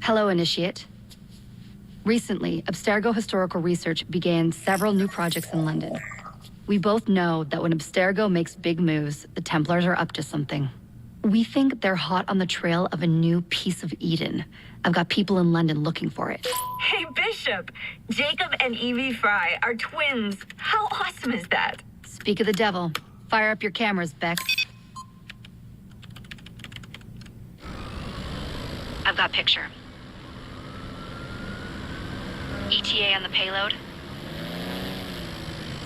Hello, Initiate. Recently, Abstergo Historical Research began several new projects in London. We both know that when Abstergo makes big moves, the Templars are up to something. We think they're hot on the trail of a new piece of Eden. I've got people in London looking for it. Hey, Bishop! Jacob and Evie Fry are twins. How awesome is that? Speak of the devil. Fire up your cameras, Bex. I've got picture. ETA on the payload?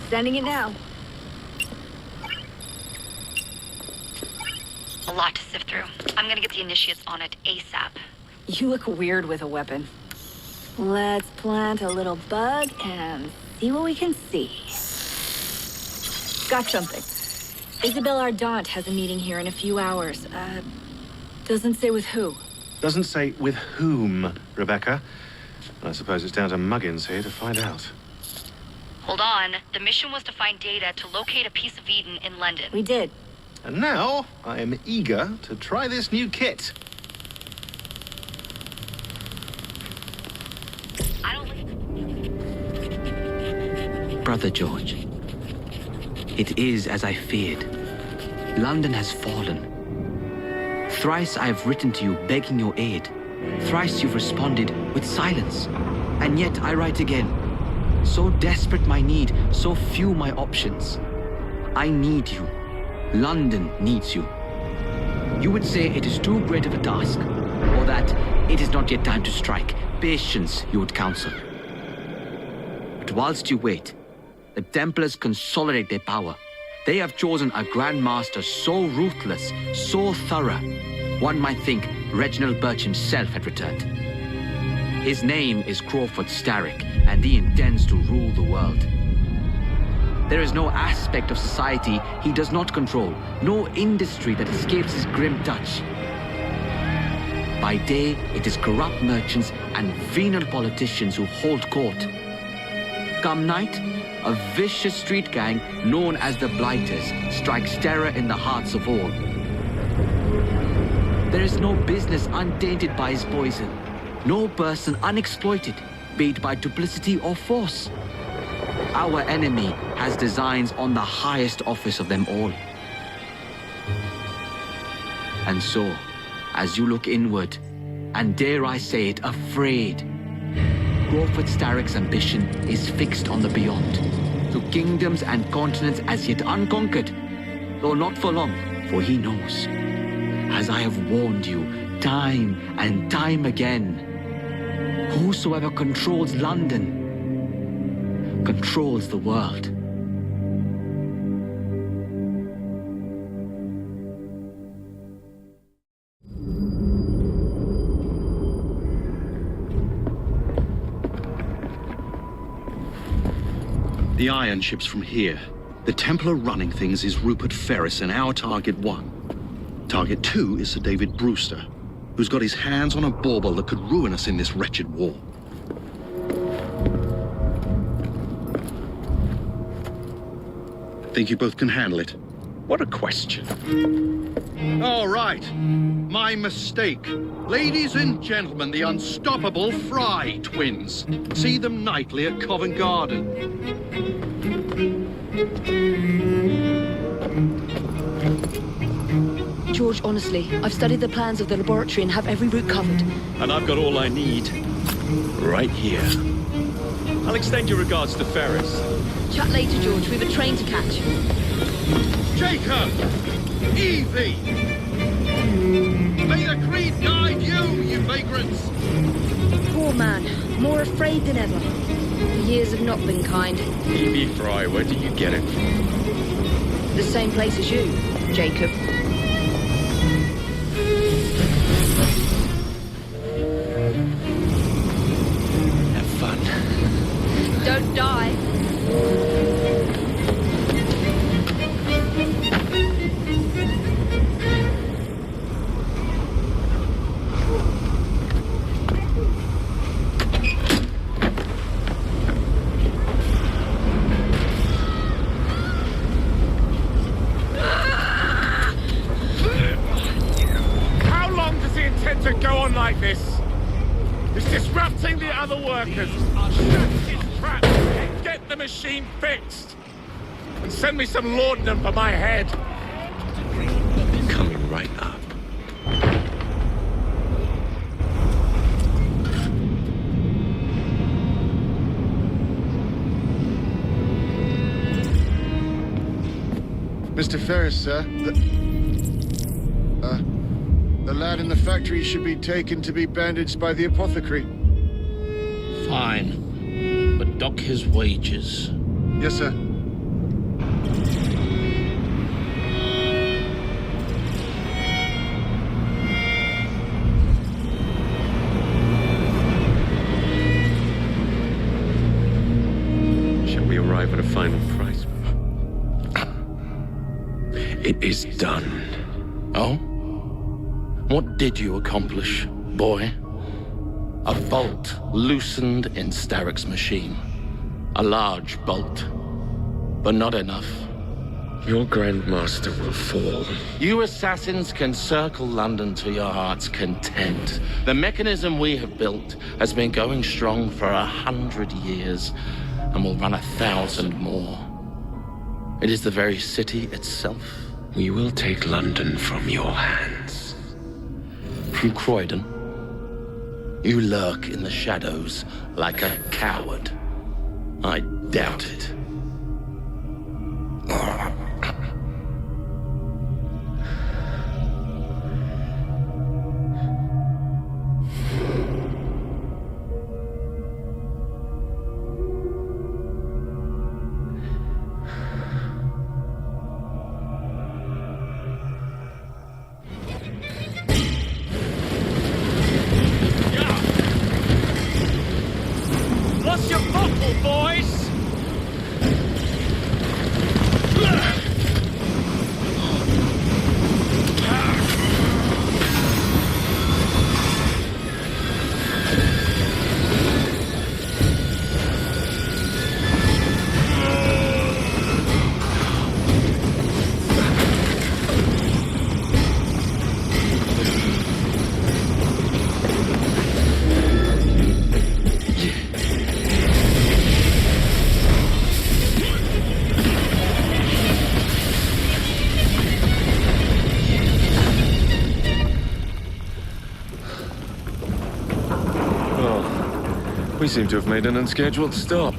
Sending it now. A lot to sift through. I'm gonna get the Initiates on it ASAP. You look weird with a weapon. Let's plant a little bug and see what we can see. Got something. Isabel Ardant has a meeting here in a few hours. Doesn't say with who. Doesn't say with whom, Rebecca. I suppose it's down to Muggins here to find out. Hold on. The mission was to find data to locate a piece of Eden in London. We did. And now, I am eager to try this new kit. Brother George, it is as I feared. London has fallen. Thrice I have written to you begging your aid. Thrice you've responded with silence. And yet I write again. So desperate my need, so few my options. I need you. London needs you. You would say it is too great of a task, or that it is not yet time to strike. Patience, you would counsel. But whilst you wait, the Templars consolidate their power. They have chosen a Grand Master so ruthless, so thorough, one might think Reginald Birch himself had returned. His name is Crawford Starrick, and he intends to rule the world. There is no aspect of society he does not control, no industry that escapes his grim touch. By day, it is corrupt merchants and venal politicians who hold court. Come night, a vicious street gang known as the Blighters strikes terror in the hearts of all. There is no business untainted by his poison, no person unexploited, be it by duplicity or force. Our enemy has designs on the highest office of them all. And so, as you look inward, and dare I say it, afraid, Crawford Starrick's ambition is fixed on the beyond, to kingdoms and continents as yet unconquered, though not for long, for he knows, as I have warned you time and time again, whosoever controls London controls the world. The iron ship's from here. The Templar running things is Rupert Ferris and our target 1. Target 2 is Sir David Brewster, who's got his hands on a bauble that could ruin us in this wretched war. Think you both can handle it? What a question. All right. My mistake. Ladies and gentlemen, the unstoppable Fry twins. See them nightly at Covent Garden. George, honestly, I've studied the plans of the laboratory and have every route covered. And I've got all I need right here. I'll extend your regards to Ferris. Chat later, George. We've a train to catch. Jacob! Evie! May the creed guide you, you vagrants! Poor man. More afraid than ever. The years have not been kind. Evie Fry, where do you get it from? The same place as you, Jacob. Have fun. Don't die. How long does he intend to go on like this? disrupting the other workers. Shut his trap and get the machine fixed. And send me some laudanum for my head. Coming right up. Mr. Ferris, sir, the lad in the factory should be taken to be bandaged by the apothecary. Fine. But dock his wages. Yes, sir. Shall we arrive at a final price? It is done. Oh? What did you accomplish, boy? A bolt loosened in Starrick's machine. A large bolt. But not enough. Your Grandmaster will fall. You assassins can circle London to your heart's content. The mechanism we have built has been going strong for 100 years and will run 1,000 more. It is the very city itself. We will take London from your hands. From Croydon? You lurk in the shadows like a coward. I doubt it. Lost your bottle, boys! We seem to have made an unscheduled stop.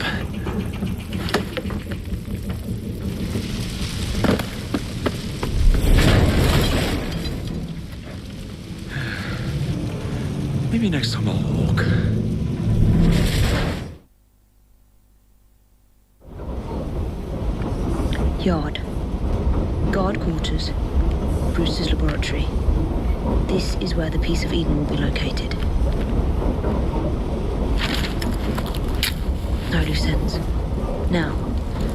Maybe next time I'll walk. Yard. Guard quarters. Brewster's laboratory. This is where the piece of Eden will be located. No loose ends. Now,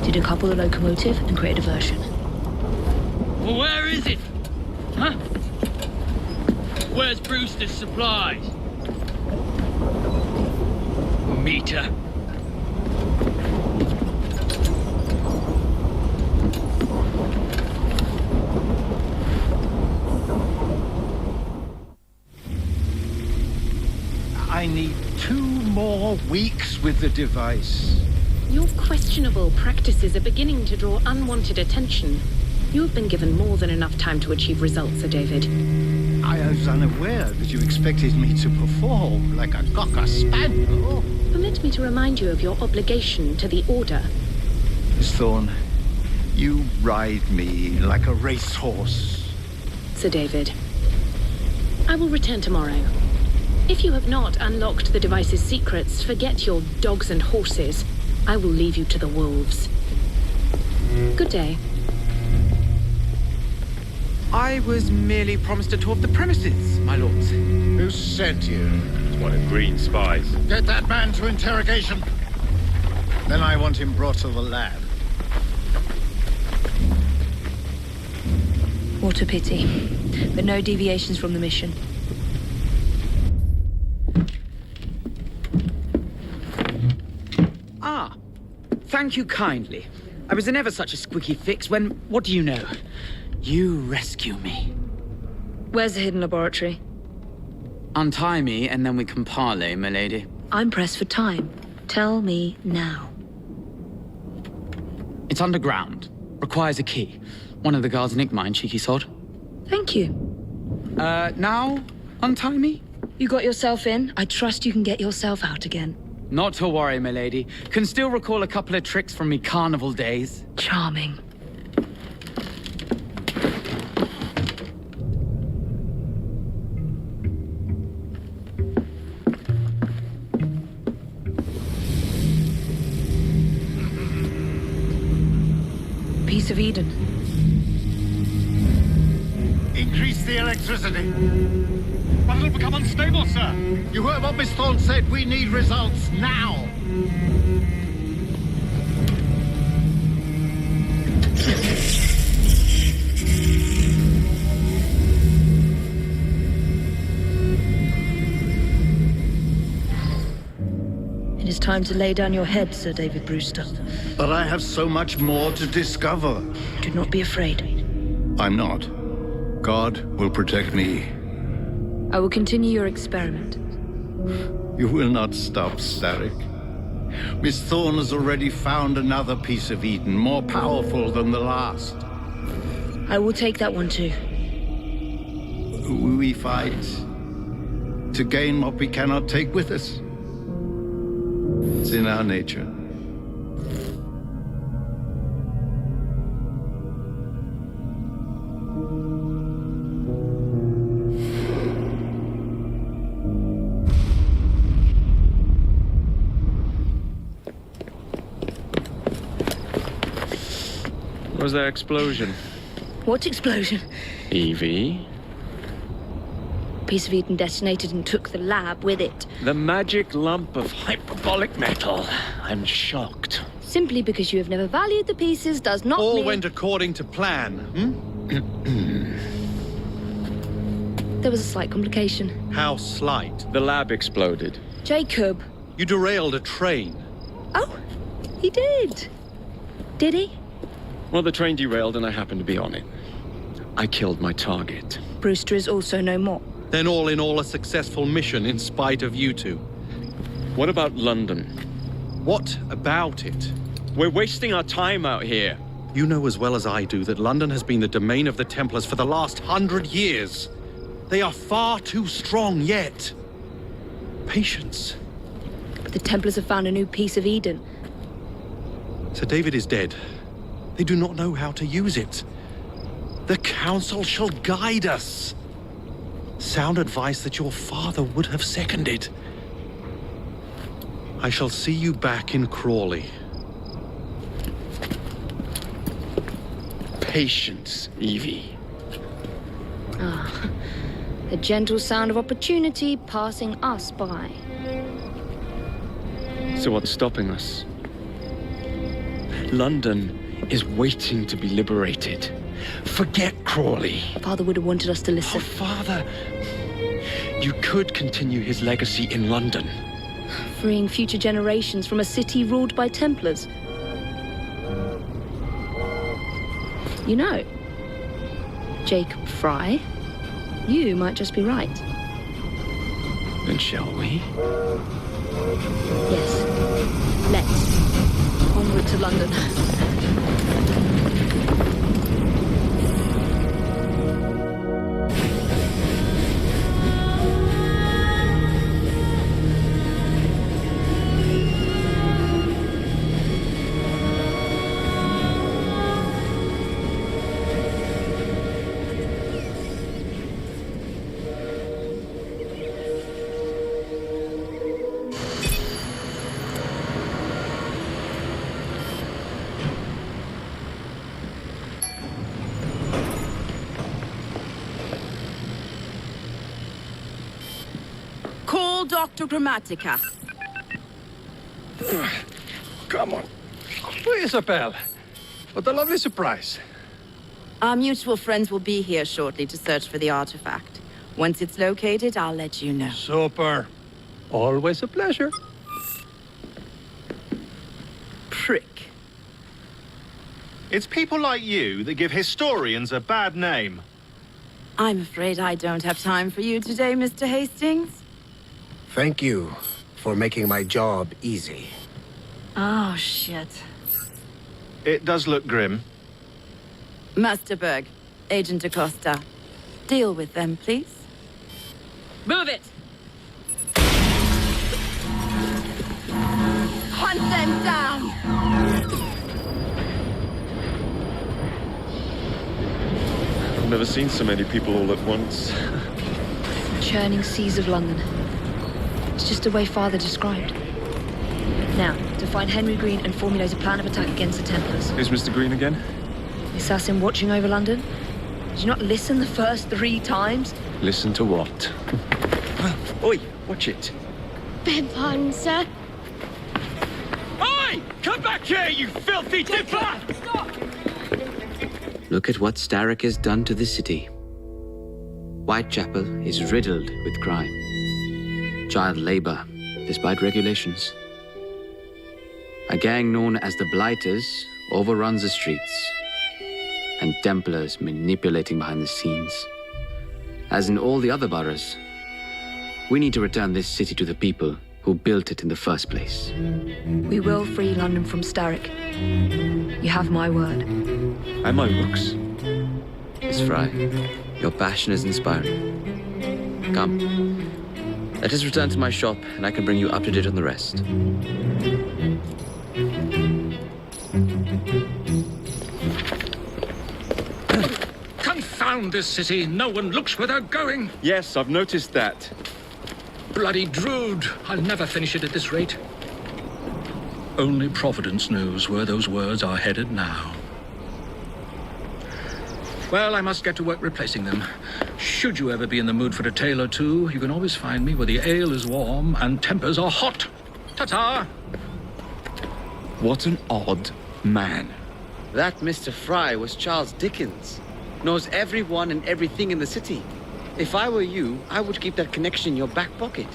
decouple the locomotive and create a diversion. Well, where is it? Huh? Where's Brewster's supplies? Meter. I need 2 more weeks with the device. Your questionable practices are beginning to draw unwanted attention. You have been given more than enough time to achieve results, Sir David. I was unaware that you expected me to perform like a cocker spaniel. Permit me to remind you of your obligation to the Order. Miss Thorne, you ride me like a racehorse. Sir David, I will return tomorrow. If you have not unlocked the device's secrets, forget your dogs and horses. I will leave you to the wolves. Good day. I was merely promised a tour of the premises, my lords. Who sent you? It's one of Green's spies. Get that man to interrogation. Then I want him brought to the lab. What a pity. But no deviations from the mission. Ah, thank you kindly. I was in ever such a squeaky fix when, what do you know? You rescue me. Where's the hidden laboratory? Untie me, and then we can parley, milady. I'm pressed for time. Tell me now. It's underground. Requires a key. One of the guards nicked mine, cheeky sod. Thank you. Now? Untie me? You got yourself in. I trust you can get yourself out again. Not to worry, milady. Can still recall a couple of tricks from me carnival days. Charming. Piece of Eden. Increase the electricity. But it'll become unstable, sir. You heard what Miss Thorne said. We need results now. It is time to lay down your head, Sir David Brewster. But I have so much more to discover. Do not be afraid. I'm not. God will protect me. I will continue your experiment. You will not stop, Starrick. Miss Thorne has already found another piece of Eden, more powerful than the last. I will take that one too. We fight to gain what we cannot take with us. It's in our nature. What was that explosion? What explosion? Evie? Piece of Eden detonated and took the lab with it. The magic lump of hyperbolic metal. I'm shocked. Simply because you have never valued the pieces does not All mean... went according to plan, There was a slight complication. How slight? The lab exploded. Jacob. You derailed a train. Oh, he did. Did he? Well, the train derailed and I happened to be on it. I killed my target. Brewster is also no more. Then all in all, a successful mission in spite of you two. What about London? What about it? We're wasting our time out here. You know as well as I do that London has been the domain of the Templars for the last 100 years. They are far too strong yet. Patience. The Templars have found a new piece of Eden. Sir David is dead. They do not know how to use it. The Council shall guide us. Sound advice that your father would have seconded. I shall see you back in Crawley. Patience, Evie. Ah, the gentle sound of opportunity passing us by. So what's stopping us? London is waiting to be liberated. Forget Crawley. Father would have wanted us to listen. Oh, Father, you could continue his legacy in London. Freeing future generations from a city ruled by Templars. You know, Jacob Fry, you might just be right. Then shall we? Yes. Let's. Onward to London. Dr. Grammatica. Come on. Isabel. What a lovely surprise. Our mutual friends will be here shortly to search for the artifact. Once it's located, I'll let you know. Super. Always a pleasure. Prick. It's people like you that give historians a bad name. I'm afraid I don't have time for you today, Mr. Hastings. Thank you for making my job easy. Oh, shit. It does look grim. Master Berg, Agent Acosta, deal with them, please. Move it! Hunt them down! I've never seen so many people all at once. Churning seas of London. It's just the way Father described. Now, to find Henry Green and formulate a plan of attack against the Templars. Who's Mr. Green again? The assassin watching over London? Did you not listen the first 3 times? Listen to what? Oi, watch it. Beg pardon, sir. Oi! Come back here, you filthy dipper! Look at what Starrick has done to the city. Whitechapel is riddled with crime. Child labor, despite regulations. A gang known as the Blighters overruns the streets, and Templars manipulating behind the scenes. As in all the other boroughs, we need to return this city to the people who built it in the first place. We will free London from Starrick. You have my word. And my looks. Miss Fry, your passion is inspiring. Come, let us return to my shop, and I can bring you up to date on the rest. Confound this city. No one looks where they're going. Yes, I've noticed that. Bloody Drood. I'll never finish it at this rate. Only Providence knows where those words are headed now. Well, I must get to work replacing them. Should you ever be in the mood for a tale or two, you can always find me where the ale is warm and tempers are hot. Ta-ta! What an odd man. That Mr. Fry was Charles Dickens. Knows everyone and everything in the city. If I were you, I would keep that connection in your back pocket.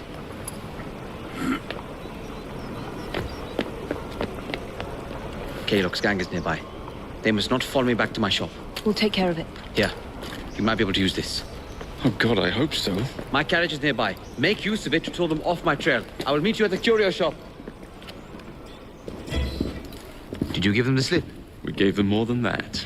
Kaylock's gang is nearby. They must not follow me back to my shop. We'll take care of it. Here, you might be able to use this. Oh God, I hope so. My carriage is nearby. Make use of it to throw them off my trail. I will meet you at the curio shop. Did you give them the slip? We gave them more than that.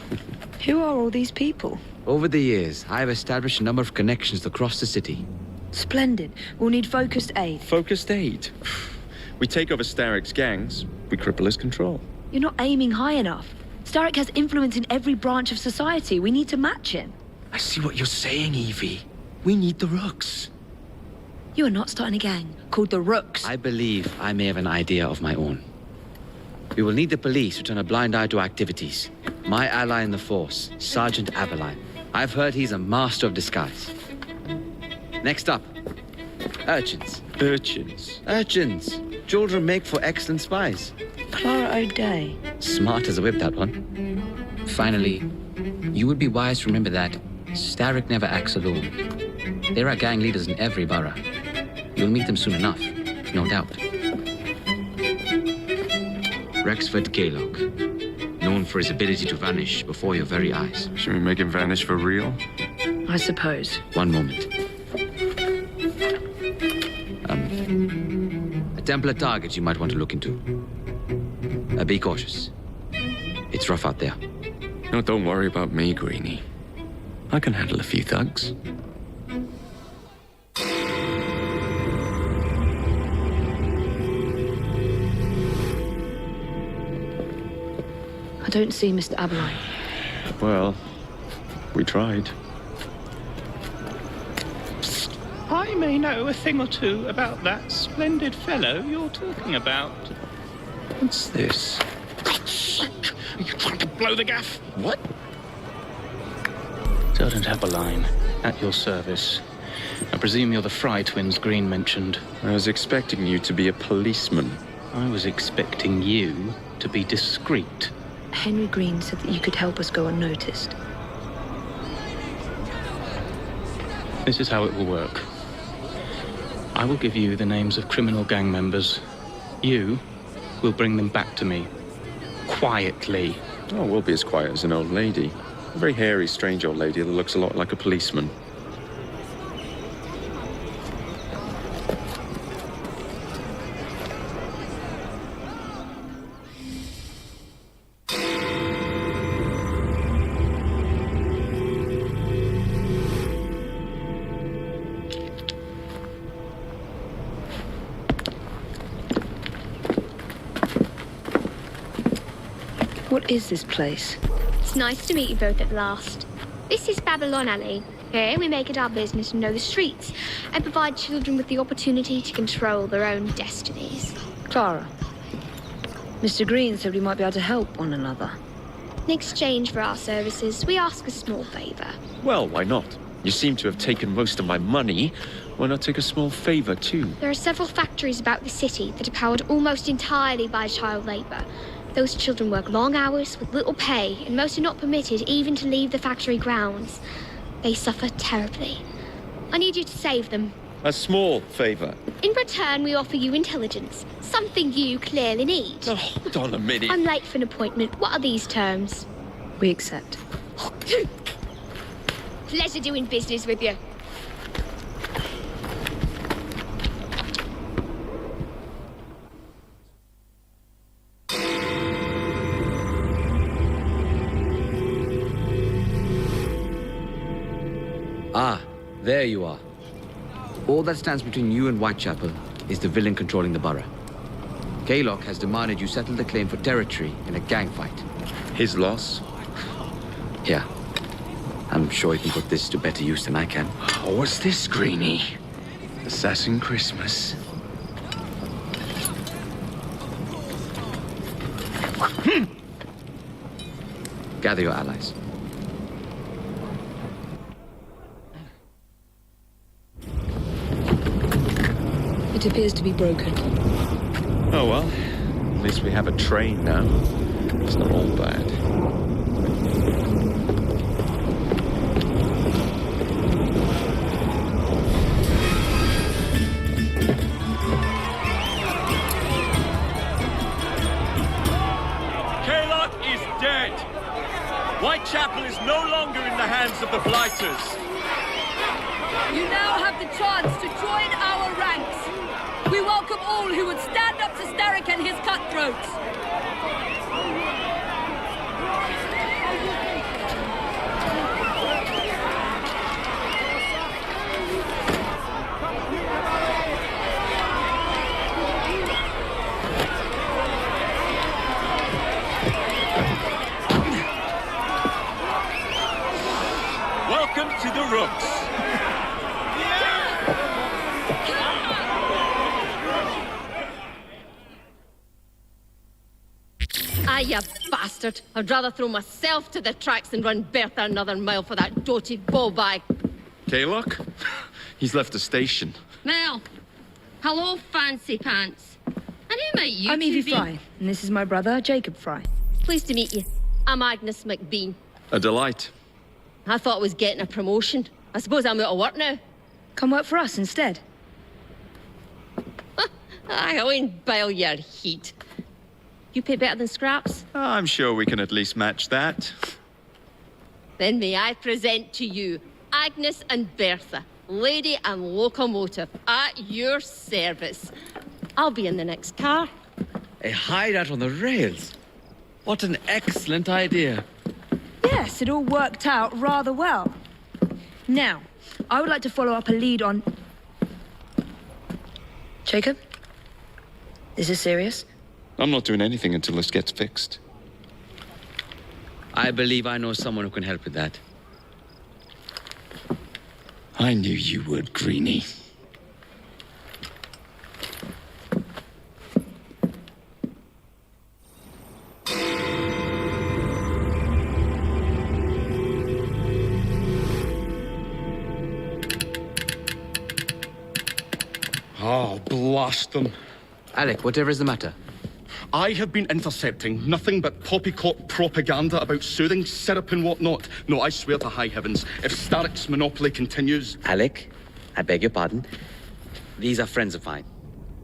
Who are all these people? Over the years, I have established a number of connections across the city. Splendid. We'll need focused aid. Focused aid? We take over Starrick's gangs, we cripple his control. You're not aiming high enough. Starrick has influence in every branch of society. We need to match him. I see what you're saying, Evie. We need the Rooks. You are not starting a gang called the Rooks. I believe I may have an idea of my own. We will need the police to turn a blind eye to activities. My ally in the force, Sergeant Aveline. I've heard he's a master of disguise. Next up, urchins. Urchins? Urchins. Children make for excellent spies. Clara O'Day. Smart as a whip, that one. Finally, you would be wise to remember that Starrick never acts alone. There are gang leaders in every borough. You'll meet them soon enough, no doubt. Rexford Kaylock, known for his ability to vanish before your very eyes. Should we make him vanish for real? I suppose. One moment. A Templar target you might want to look into. Be cautious. It's rough out there. No, don't worry about me, Greenie. I can handle a few thugs. I don't see Mr. Aveline. Well, we tried. I may know a thing or two about that splendid fellow you're talking about. What's this? Are you trying to blow the gaff? What? Sergeant Aveline, at your service. I presume you're the Fry twins Green mentioned. I was expecting you to be a policeman. I was expecting you to be discreet. Henry Green said that you could help us go unnoticed. This is how it will work. I will give you the names of criminal gang members. You will bring them back to me. Quietly. Oh, we'll be as quiet as an old lady. A very hairy, strange old lady that looks a lot like a policeman. What is this place? It's nice to meet you both at last. This is Babylon Alley. Here we make it our business to know the streets and provide children with the opportunity to control their own destinies. Clara. Mr. Green said we might be able to help one another. In exchange for our services, we ask a small favor. Well, why not? You seem to have taken most of my money. Why not take a small favor, too? There are several factories about the city that are powered almost entirely by child labor. Those children work long hours with little pay, and most are not permitted even to leave the factory grounds. They suffer terribly. I need you to save them. A small favor. In return, we offer you intelligence, something you clearly need. Oh, hold on a minute. I'm late for an appointment. What are these terms? We accept. Pleasure doing business with you. Ah, there you are. All that stands between you and Whitechapel is the villain controlling the borough. Kaylock has demanded you settle the claim for territory in a gang fight. His loss? Yeah. I'm sure he can put this to better use than I can. Oh, what's this, Greenie? Assassin Christmas. Gather your allies. It appears to be broken. Oh well, at least we have a train now. It's not all bad. Kaylock is dead. Whitechapel is no longer in the hands of the Blighters. You now have the chance to join our ranks. We welcome all who would stand up to Starrick and his cutthroats. Welcome to the Rooks. Ah, you bastard. I'd rather throw myself to the tracks than run Bertha another mile for that doty bowbag. Kaylock? He's left the station. Mel. Hello, fancy pants. And who might you I'm two Evie be? Fry, and this is my brother, Jacob Fry. Pleased to meet you. I'm Agnes McBean. A delight. I thought I was getting a promotion. I suppose I'm out of work now. Come work for us instead. I won't bile your heat. You pay better than scraps? I'm sure we can at least match that. Then may I present to you Agnes and Bertha, lady and locomotive, at your service. I'll be in the next car. A hideout on the rails. What an excellent idea. Yes, it all worked out rather well. Now, I would like to follow up a lead on... Jacob? Is this serious? I'm not doing anything until this gets fixed. I believe I know someone who can help with that. I knew you would, Greenie. Oh, blast them. Alec, whatever is the matter? I have been intercepting nothing but poppycock propaganda about soothing syrup and whatnot. No, I swear to high heavens, if Starrick's monopoly continues... Alec, I beg your pardon. These are friends of mine.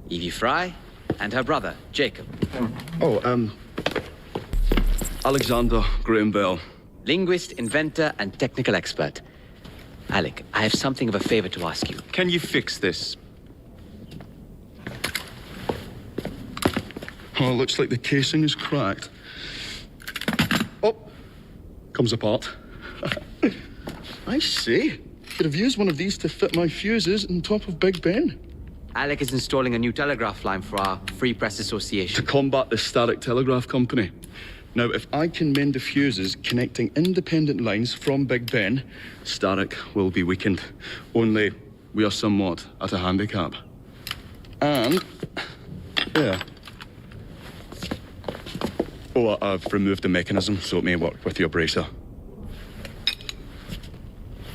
Evie Fry and her brother, Jacob. Oh, Alexander Graham Bell. linguist, inventor, and technical expert. Alec, I have something of a favor to ask you. Can you fix this? Oh, looks like the casing is cracked. Oh, comes apart. I see. Could have used one of these to fit my fuses on top of Big Ben. Alec is installing a new telegraph line for our Free Press Association. To combat the Static Telegraph Company. Now, if I can mend the fuses connecting independent lines from Big Ben, Static will be weakened. Only we are somewhat at a handicap. And, yeah. Oh, I've removed the mechanism so it may work with your bracer.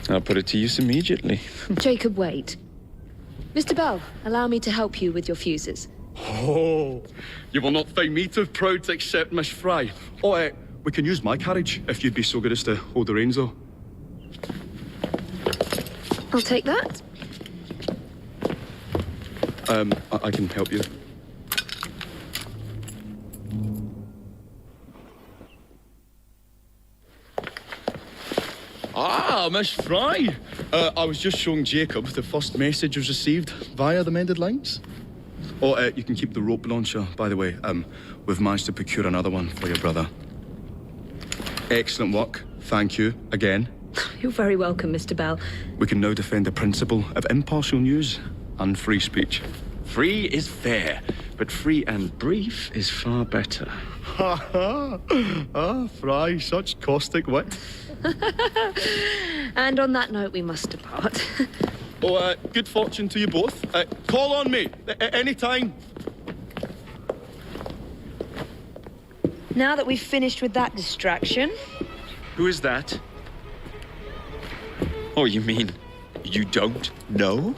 I'll put it to use immediately. Jacob, wait. Mr. Bell, allow me to help you with your fuses. Oh, you will not find me too proud to accept Miss Fry. Oh, we can use my carriage if you'd be so good as to hold the reins, though. I'll take that. I can help you. Ah, Miss Fry. I was just showing Jacob the first message was received via the mended lines. Oh, you can keep the rope launcher, by the way. We've managed to procure another one for your brother. Excellent work. Thank you again. You're very welcome, Mr. Bell. We can now defend the principle of impartial news and free speech. Free is fair, but free and brief is far better. Ha ha! Ah, Fry, such caustic wit. And on that note, we must depart. Oh, good fortune to you both. Call on me anytime. Now that we've finished with that distraction... Who is that? Oh, you mean you don't know?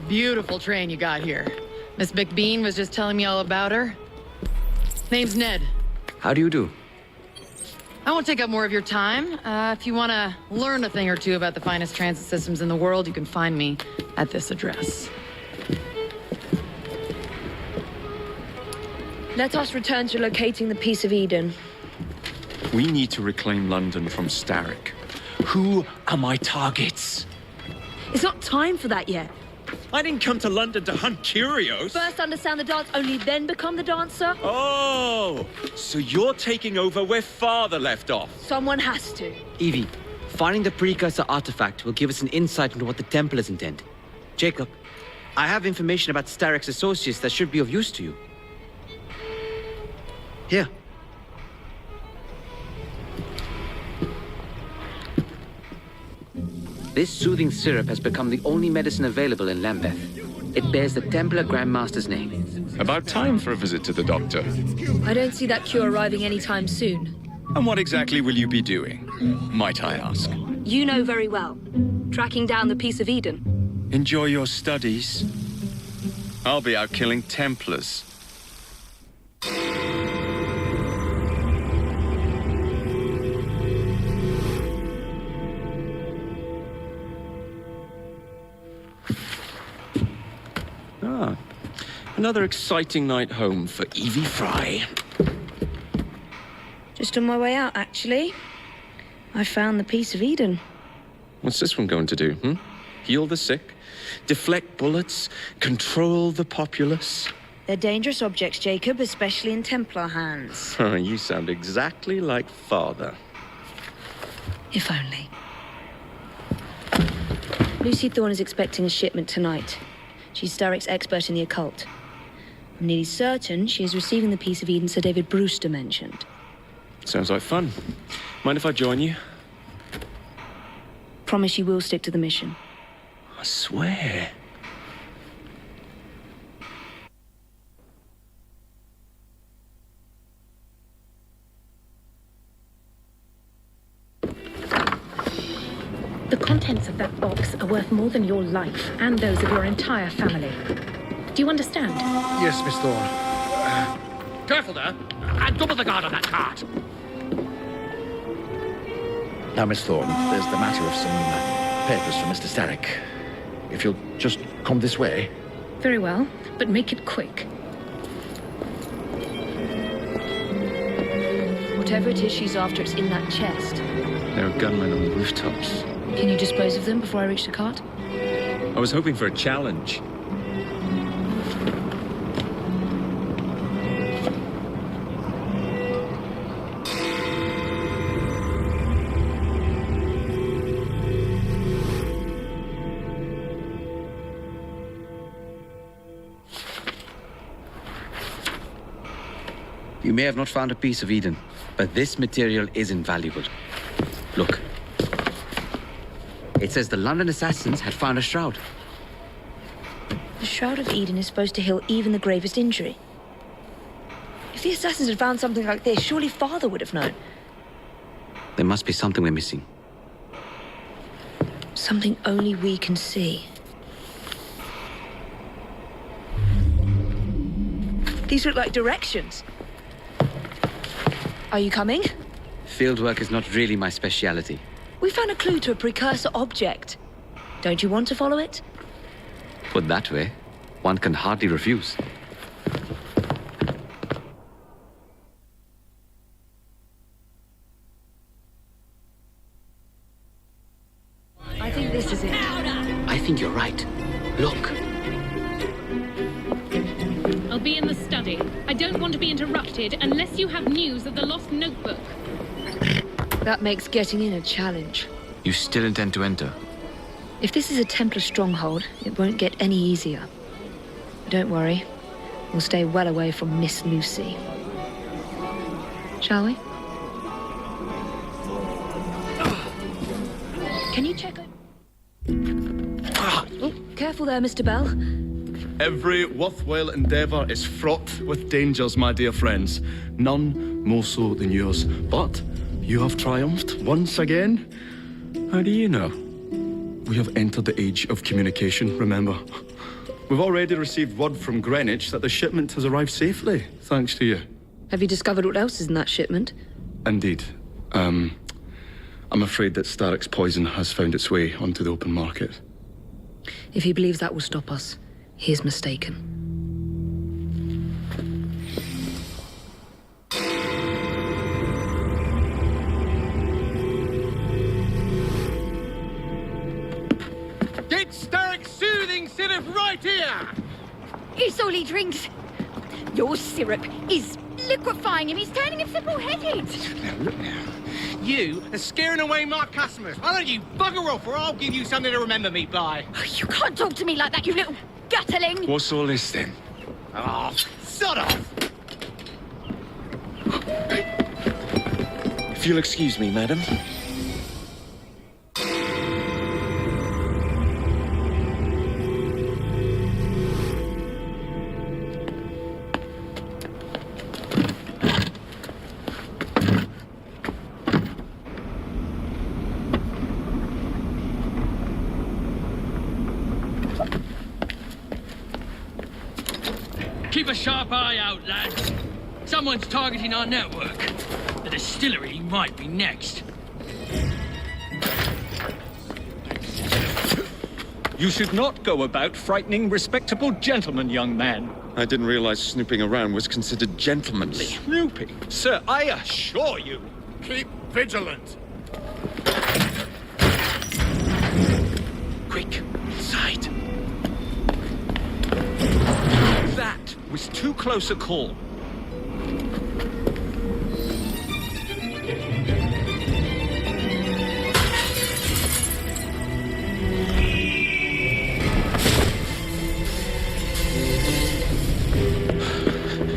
Beautiful train you got here. Miss McBean was just telling me all about her. Name's Ned. How do you do? I won't take up more of your time. If you want to learn a thing or two about the finest transit systems in the world, you can find me at this address. Let us return to locating the Piece of Eden. We need to reclaim London from Starrick. Who are my targets? It's not time for that yet. I didn't come to London to hunt curios. First understand the dance, only then become the dancer. Oh, so you're taking over where Father left off. Someone has to. Evie, finding the precursor artifact will give us an insight into what the Templars intend. Jacob, I have information about Starrick's associates that should be of use to you. Here. This soothing syrup has become the only medicine available in Lambeth. It bears the Templar Grandmaster's name. About time for a visit to the doctor. I don't see that cure arriving anytime soon. And what exactly will you be doing, might I ask? You know very well. Tracking down the Piece of Eden. Enjoy your studies. I'll be out killing Templars. Ah, another exciting night home for Evie Fry. Just on my way out, actually. I found the Piece of Eden. What's this one going to do, Heal the sick, deflect bullets, control the populace? They're dangerous objects, Jacob, especially in Templar hands. You sound exactly like Father. If only. Lucy Thorne is expecting a shipment tonight. She's Starrick's expert in the occult. I'm nearly certain she is receiving the Piece of Eden Sir David Brewster mentioned. Sounds like fun. Mind if I join you? Promise you will stick to the mission. I swear. The contents of that box are worth more than your life and those of your entire family. Do you understand? Yes, Miss Thorne. Careful there! And double the guard on that cart! Now, Miss Thorne, there's the matter of some papers from Mr. Starrick. If you'll just come this way. Very well, but make it quick. What Whatever it is she's after, it's in that chest. There are gunmen on the rooftops. Can you dispose of them before I reach the cart? I was hoping for a challenge. You may have not found a piece of Eden, but this material is invaluable. Look. It says the London assassins had found a shroud. The Shroud of Eden is supposed to heal even the gravest injury. If the assassins had found something like this, surely Father would have known. There must be something we're missing. Something only we can see. These look like directions. Are you coming? Fieldwork is not really my speciality. We found a clue to a precursor object. Don't you want to follow it? Put that way, one can hardly refuse. I think this is it. I think you're right. Look. I'll be in the study. I don't want to be interrupted unless you have news of the lost notebook. That makes getting in a challenge. You still intend to enter? If this is a Templar stronghold, it won't get any easier. But don't worry. We'll stay well away from Miss Lucy. Shall we? Can you check? Oh, careful there, Mr. Bell. Every worthwhile endeavour is fraught with dangers, my dear friends. None more so than yours. But you have triumphed once again. How do you know? We have entered the age of communication, remember. We've already received word from Greenwich that the shipment has arrived safely, thanks to you. Have you discovered what else is in that shipment? Indeed. I'm afraid that Starrick's poison has found its way onto the open market. If he believes that will stop us, he is mistaken. Get Starrick's soothing syrup right here! It's all he drinks. Your syrup is liquefying him. He's turning him simple-headed. Now, look now. You are scaring away my customers. Why don't you bugger off or I'll give you something to remember me by. You can't talk to me like that, you little gutterling. What's all this then? Oh, sod off! If you'll excuse me, madam. Keep a sharp eye out, lads. Someone's targeting our network. The distillery might be next. You should not go about frightening respectable gentlemen, young man. I didn't realize snooping around was considered gentlemanly. Snooping? Sir, I assure you. Keep vigilant. Quick, inside. That was too close a call.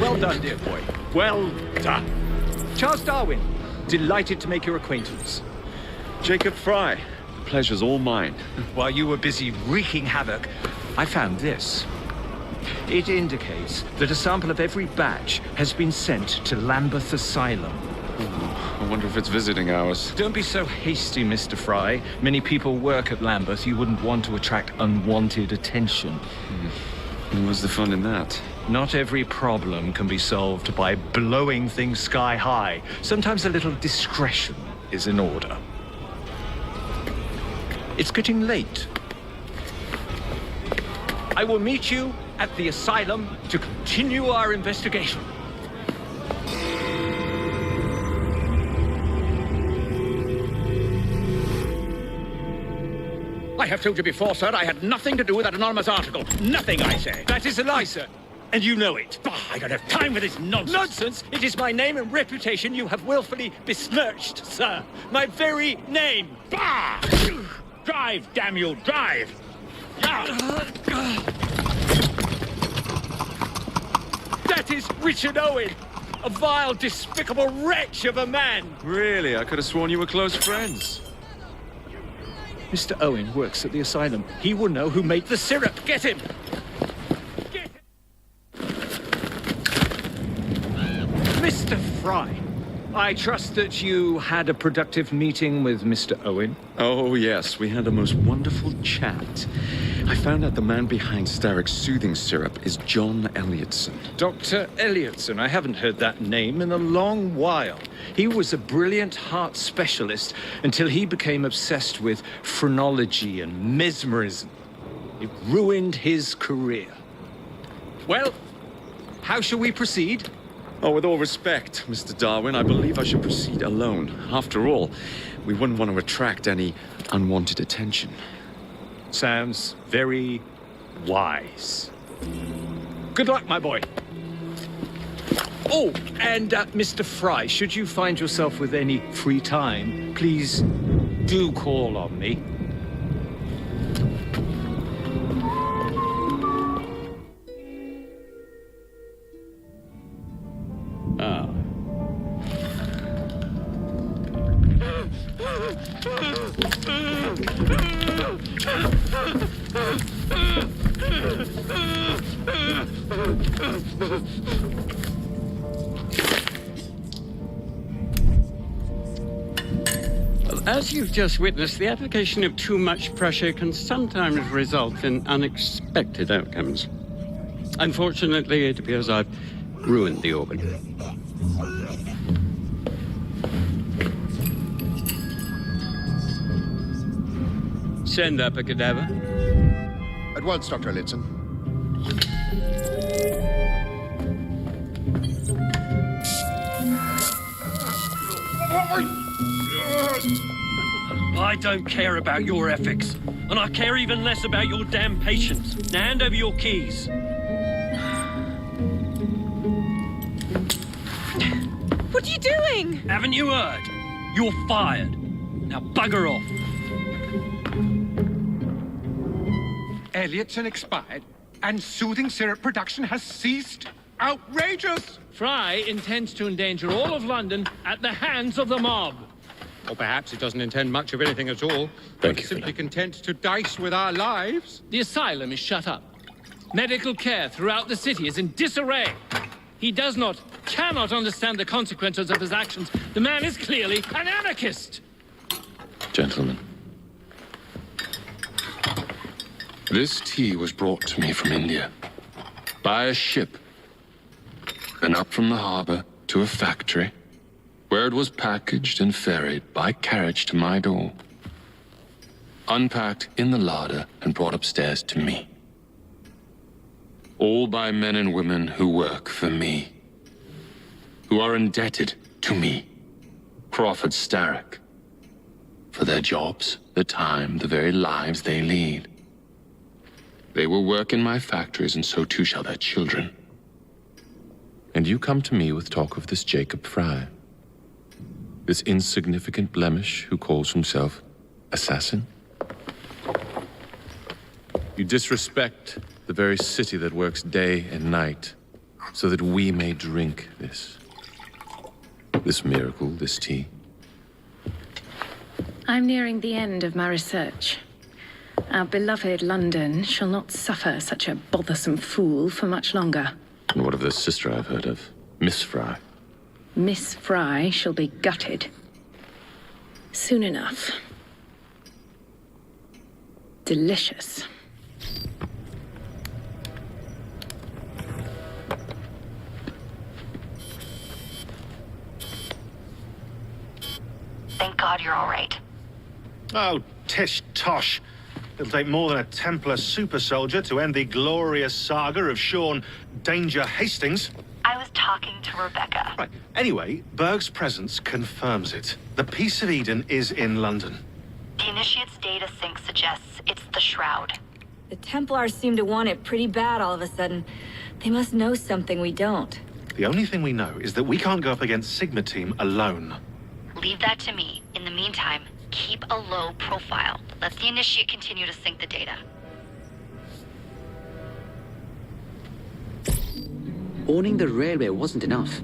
Well done, dear boy. Well done. Charles Darwin, delighted to make your acquaintance. Jacob Fry, the pleasure's all mine. While you were busy wreaking havoc, I found this. It indicates that a sample of every batch has been sent to Lambeth Asylum. I wonder if it's visiting hours. Don't be so hasty, Mr. Fry. Many people work at Lambeth. You wouldn't want to attract unwanted attention. And what's the fun in that? Not every problem can be solved by blowing things sky high. Sometimes a little discretion is in order. It's getting late. I will meet you at the asylum to continue our investigation. I have told you before, sir, I had nothing to do with that anonymous article. Nothing, I say. That is a lie, sir. And you know it. Bah, I don't have time for this nonsense. Nonsense? It is my name and reputation you have willfully besmirched, sir. My very name. Bah! Drive, damn you, drive! That is Richard Owen, a vile, despicable wretch of a man. Really? I could have sworn you were close friends. Mr. Owen works at the asylum. He will know who made the syrup. Get him! Mr. Fry, I trust that you had a productive meeting with Mr. Owen. Oh, yes, we had a most wonderful chat. I found out the man behind Starrick's soothing syrup is John Elliotson. Dr. Elliotson, I haven't heard that name in a long while. He was a brilliant heart specialist until he became obsessed with phrenology and mesmerism. It ruined his career. Well, how shall we proceed? Oh, with all respect, Mr. Darwin, I believe I should proceed alone. After all, we wouldn't want to attract any unwanted attention. Sounds very wise. Good luck, my boy. Oh, and Mr. Fry, should you find yourself with any free time, please do call on me. As you've just witnessed, the application of too much pressure can sometimes result in unexpected outcomes. Unfortunately, it appears I've ruined the orbit. Send up a cadaver. At once, Dr. Elliotson. I don't care about your ethics, and I care even less about your damn patience. Now hand over your keys. What are you doing? Haven't you heard? You're fired. Now bugger off. Elliotson expired, and soothing syrup production has ceased. Outrageous! Fry intends to endanger all of London at the hands of the mob. Or perhaps it doesn't intend much of anything at all. Thank you. Simply content to dice with our lives. The asylum is shut up. Medical care throughout the city is in disarray. He cannot understand the consequences of his actions. The man is clearly an anarchist. Gentlemen, this tea was brought to me from India by a ship, and up from the harbor to a factory, where it was packaged and ferried by carriage to my door, unpacked in the larder and brought upstairs to me. All by men and women who work for me, who are indebted to me, Crawford Starrick, for their jobs, the time, the very lives they lead. They will work in my factories, and so too shall their children. And you come to me with talk of this Jacob Fry, this insignificant blemish who calls himself assassin? You disrespect the very city that works day and night so that we may drink this miracle, this tea. I'm nearing the end of my research. Our beloved London shall not suffer such a bothersome fool for much longer. And what of the sister I've heard of, Miss Fry? Miss Fry shall be gutted. Soon enough. Delicious. Thank God you're all right. Oh, tish tosh. It'll take more than a Templar super soldier to end the glorious saga of Sean Danger Hastings. I was talking to Rebecca. Right. Anyway, Berg's presence confirms it. The Peace of Eden is in London. Do you Initiate's data sync suggests it's the Shroud. The Templars seem to want it pretty bad all of a sudden. They must know something we don't. The only thing we know is that we can't go up against Sigma Team alone. Leave that to me. In the meantime, keep a low profile. Let the Initiate continue to sync the data. Owning the railway wasn't enough.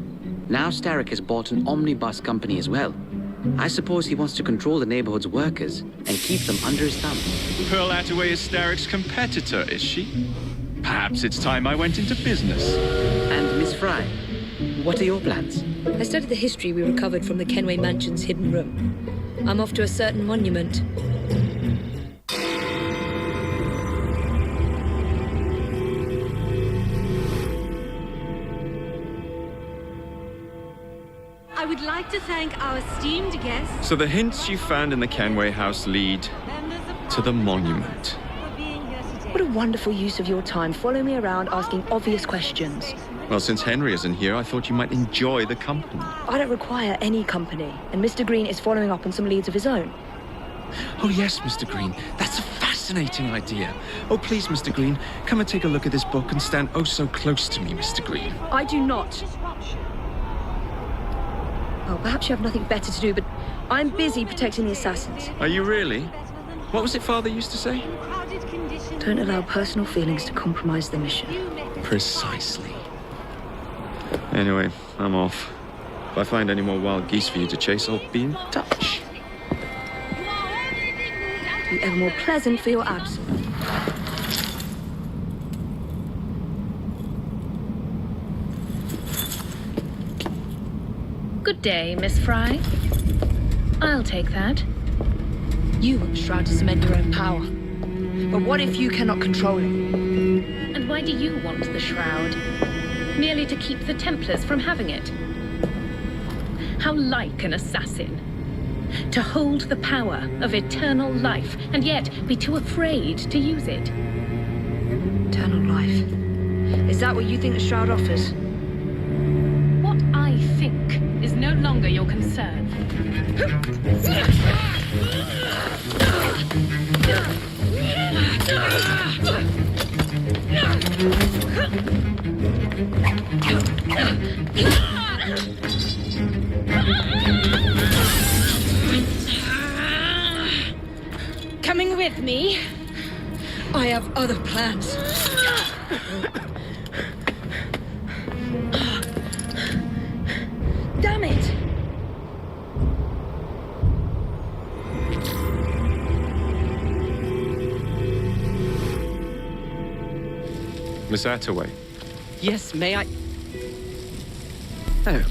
Now Starrick has bought an omnibus company as well. I suppose he wants to control the neighborhood's workers and keep them under his thumb. Pearl Attaway is Starrick's competitor, is she? Perhaps it's time I went into business. And Miss Fry, what are your plans? I studied the history we recovered from the Kenway Mansion's hidden room. I'm off to a certain monument. I would like to thank our esteemed guests. So the hints you found in the Kenway house lead to the monument. What a wonderful use of your time. Follow me around asking obvious questions. Well, since Henry isn't here, I thought you might enjoy the company. I don't require any company, and Mr. Green is following up on some leads of his own. Oh, yes, Mr. Green. That's a fascinating idea. Oh, please, Mr. Green, come and take a look at this book and stand oh so close to me, Mr. Green. I do not. Well, perhaps you have nothing better to do, but I'm busy protecting the assassins. Are you really? What was it Father used to say? Don't allow personal feelings to compromise the mission. Precisely. Anyway, I'm off. If I find any more wild geese for you to chase, I'll be in touch. Be ever more pleasant for your absence. Good day, Miss Fry. I'll take that. You want the Shroud to cement your own power. But what if you cannot control it? And why do you want the Shroud? Merely to keep the Templars from having it? How like an assassin. To hold the power of eternal life, and yet be too afraid to use it. Eternal life. Is that what you think the Shroud offers? What I think is no longer your concern. Coming with me? I have other plans. Damn it! Miss Attaway. Yes, may I? Oh.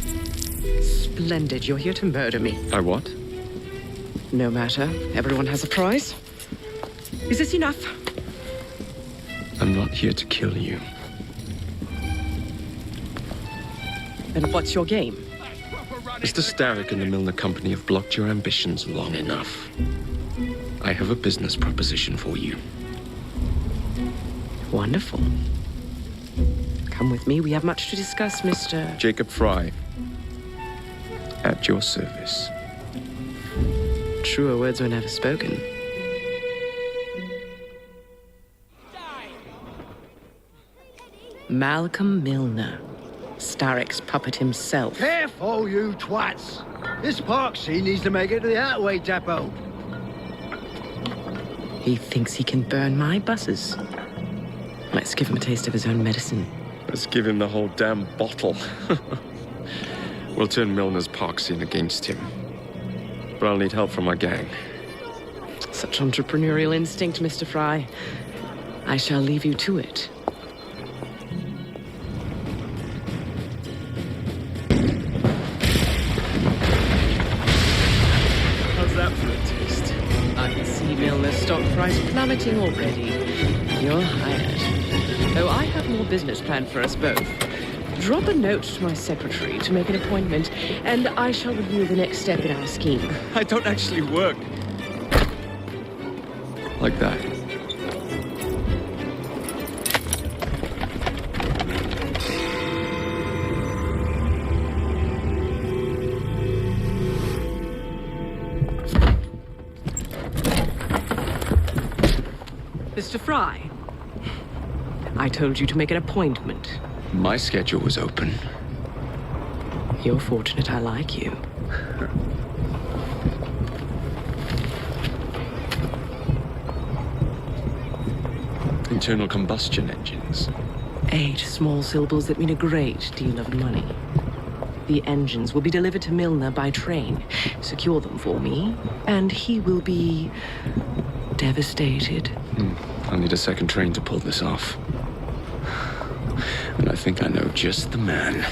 Splendid. You're here to murder me. I what? No matter. Everyone has a price. Is this enough? I'm not here to kill you. Then what's your game? Mr. Starrick and the Milner Company have blocked your ambitions long enough. I have a business proposition for you. Wonderful. Come with me. We have much to discuss, Mr. Jacob Fry. At your service. Truer words were never spoken. Malcolm Milner. Starrick's puppet himself. Careful, you twats! This Parksy needs to make it to the Attaway depot. He thinks he can burn my buses. Let's give him a taste of his own medicine. Let's give him the whole damn bottle. We'll turn Milner's park scene against him. But I'll need help from my gang. Such entrepreneurial instinct, Mr. Fry. I shall leave you to it. How's that for a taste? I can see Milner's stock price plummeting already. You're hired. Though I have more business planned for us both. Drop a note to my secretary to make an appointment, and I shall review the next step in our scheme. I don't actually work like that. Mr. Fry, I told you to make an appointment. My schedule was open. You're fortunate I like you. Internal combustion engines. 8 small syllables that mean a great deal of money. The engines will be delivered to Milner by train. Secure them for me, and he will be devastated. I'll need a second train to pull this off. And I think I know just the man.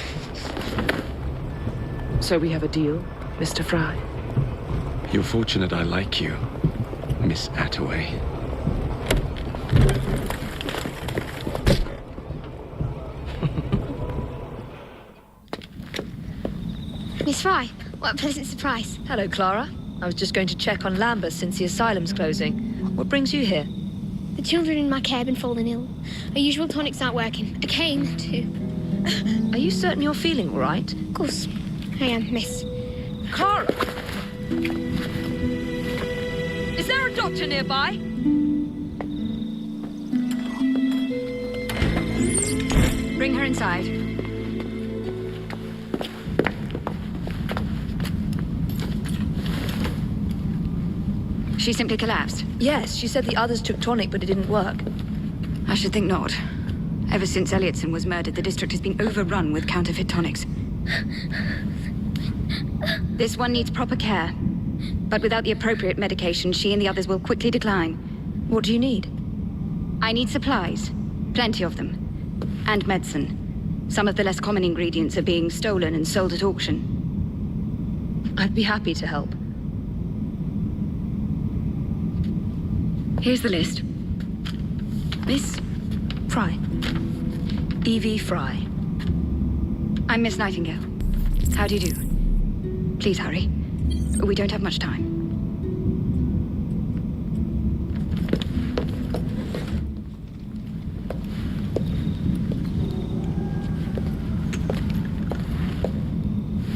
So we have a deal, Mr. Fry? You're fortunate I like you, Miss Attaway. Miss Fry, what a pleasant surprise. Hello, Clara. I was just going to check on Lambeth since the asylum's closing. What brings you here? The children in my care have been falling ill. Our usual tonics aren't working. I came to... Are you certain you're feeling all right? Of course. I am, miss. Clara! Is there a doctor nearby? Bring her inside. She simply collapsed? Yes, she said the others took tonic, but it didn't work. I should think not. Ever since Elliotson was murdered, the district has been overrun with counterfeit tonics. This one needs proper care. But without the appropriate medication, she and the others will quickly decline. What do you need? I need supplies. Plenty of them. And medicine. Some of the less common ingredients are being stolen and sold at auction. I'd be happy to help. Here's the list. Miss Fry. Evie Fry. I'm Miss Nightingale. How do you do? Please hurry. We don't have much time.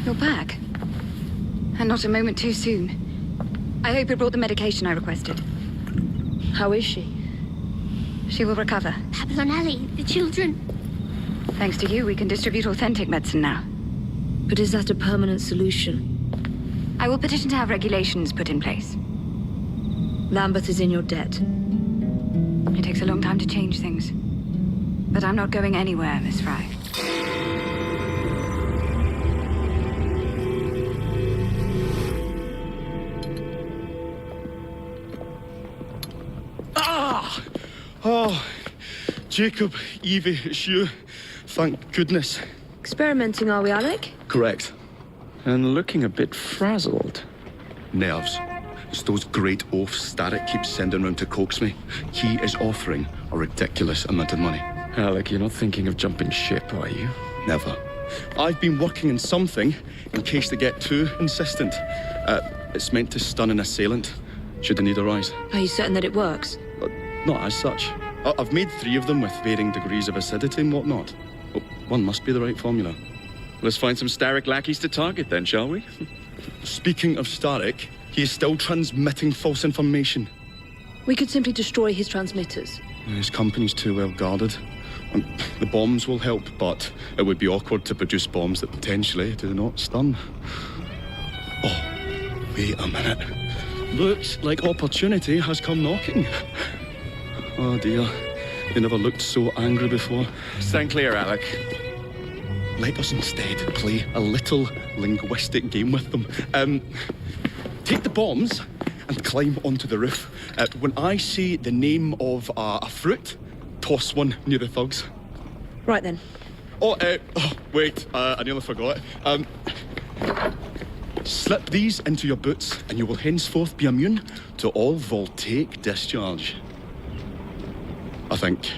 You're back. And not a moment too soon. I hope you brought the medication I requested. How is she? She will recover. Babylon Alley, the children. Thanks to you, we can distribute authentic medicine now. But is that a permanent solution? I will petition to have regulations put in place. Lambeth is in your debt. It takes a long time to change things. But I'm not going anywhere, Miss Fry. Oh, Jacob, Evie, it's you. Thank goodness. Experimenting, are we, Alec? Correct. And looking a bit frazzled. Nerves. It's those great oafs Starrick keeps sending round to coax me. He is offering a ridiculous amount of money. Alec, you're not thinking of jumping ship, are you? Never. I've been working on something in case they get too insistent. It's meant to stun an assailant, should the need arise. Are you certain that it works? Not as such. I've made 3 of them with varying degrees of acidity and whatnot. Well, one must be the right formula. Let's find some Starrick lackeys to target then, shall we? Speaking of Starrick, he is still transmitting false information. We could simply destroy his transmitters. His company's too well guarded. The bombs will help, but it would be awkward to produce bombs that potentially do not stun. Oh, wait a minute. Looks like opportunity has come knocking. Oh dear, they never looked so angry before. Stand clear, Alec. Let us instead play a little linguistic game with them. Take the bombs and climb onto the roof. When I say the name of a fruit, toss one near the thugs. Right then. Wait, I nearly forgot. Slip these into your boots and you will henceforth be immune to all voltaic discharge. I think.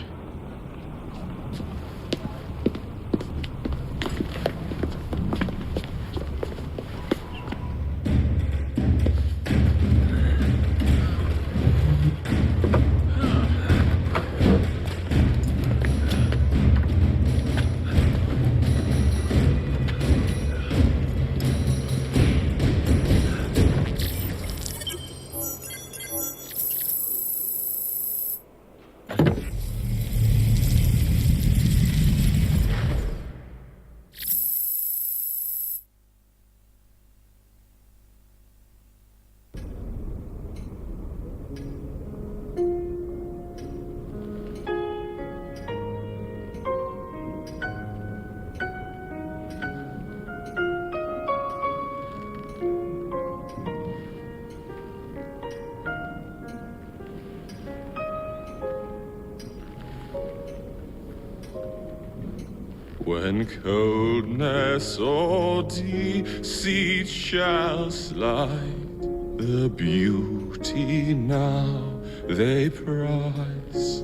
When coldness or deceit shall slide, the beauty now they prize,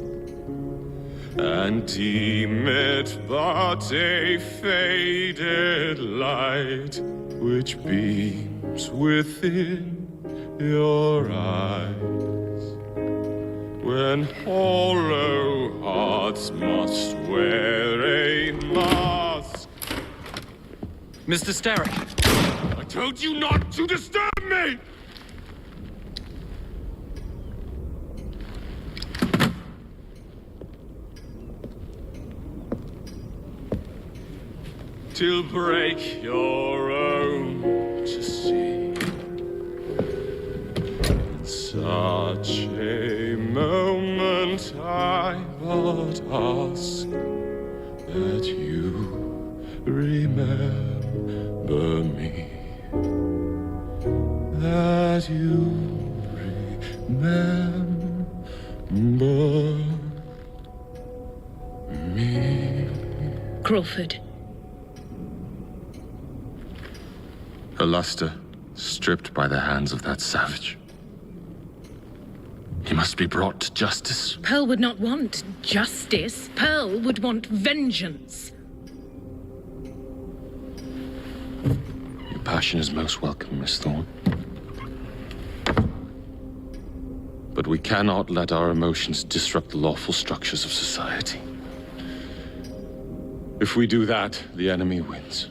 and deem it but a faded light which beams within your eyes. When hollow hearts must wear a mask. Mr. Starrick! I told you not to disturb me! Till break your own to see. Such a moment I but ask that you remember me, that you remember me. Crawford. Her luster stripped by the hands of that savage. He must be brought to justice. Pearl would not want justice. Pearl would want vengeance. Your passion is most welcome, Miss Thorne. But we cannot let our emotions disrupt the lawful structures of society. If we do that, the enemy wins.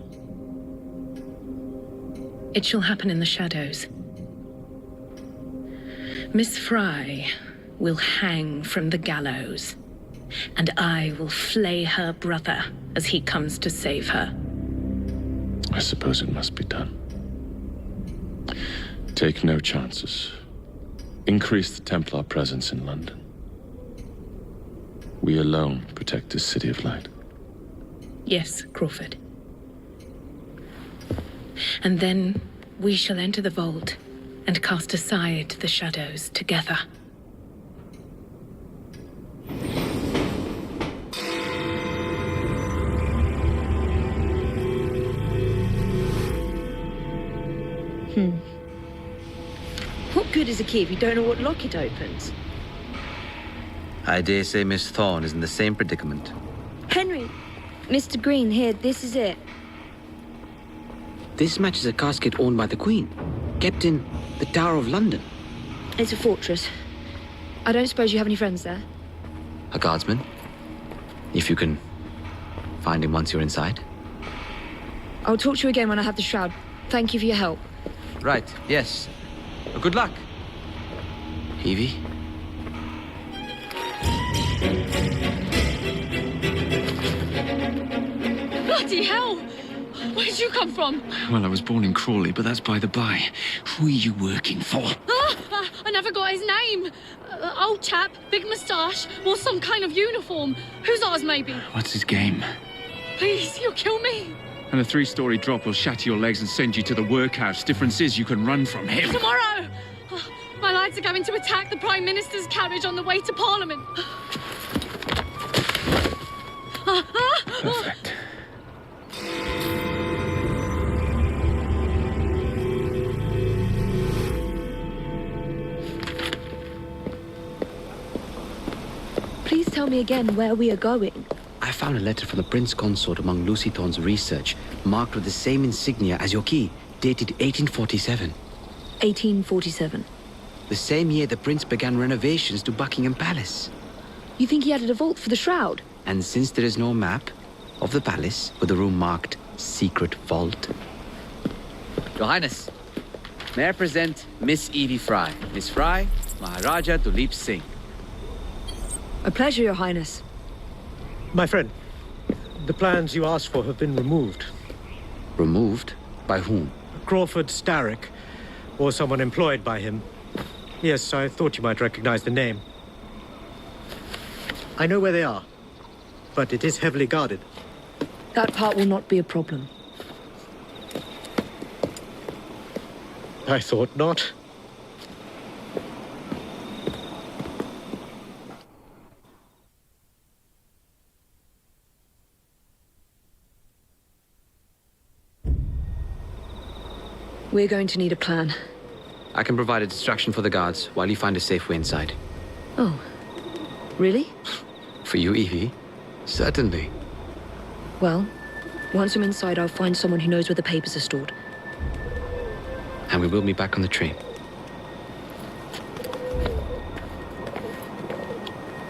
It shall happen in the shadows. Miss Fry will hang from the gallows, and I will flay her brother as he comes to save her. I suppose it must be done. Take no chances. Increase the Templar presence in London. We alone protect this city of light. Yes, Crawford. And then we shall enter the vault and cast aside the shadows together. What good is a key if you don't know what lock it opens? I dare say Miss Thorne is in the same predicament. Henry! Mr. Green, here, this is it. This matches a casket owned by the Queen, kept in the Tower of London. It's a fortress. I don't suppose you have any friends there? A guardsman, if you can find him once you're inside. I'll talk to you again when I have the shroud. Thank you for your help. Right, yes. Good luck. Evie? Bloody hell! Where'd you come from? Well, I was born in Crawley, but that's by the by. Who are you working for? I never got his name. Old chap, big moustache, wore some kind of uniform. Who's ours, maybe? What's his game? Please, you'll kill me. And a 3-story drop will shatter your legs and send you to the workhouse. Difference is you can run from him. Tomorrow! My lads are going to attack the Prime Minister's carriage on the way to Parliament. Perfect. Please tell me again where we are going. I found a letter from the Prince Consort among Lucy Thorne's research, marked with the same insignia as your key, dated 1847. 1847. The same year the Prince began renovations to Buckingham Palace. You think he added a vault for the shroud? And since there is no map of the palace with a room marked Secret Vault. Your Highness, may I present Miss Evie Fry. Miss Fry, Maharaja Duleep Singh. A pleasure, Your Highness. My friend, the plans you asked for have been removed. Removed? By whom? Crawford Starrick, or someone employed by him. Yes, I thought you might recognize the name. I know where they are, but it is heavily guarded. That part will not be a problem. I thought not. We're going to need a plan. I can provide a distraction for the guards while you find a safe way inside. Oh. Really? For you, Evie? Certainly. Well, once I'm inside, I'll find someone who knows where the papers are stored. And we will meet back on the train.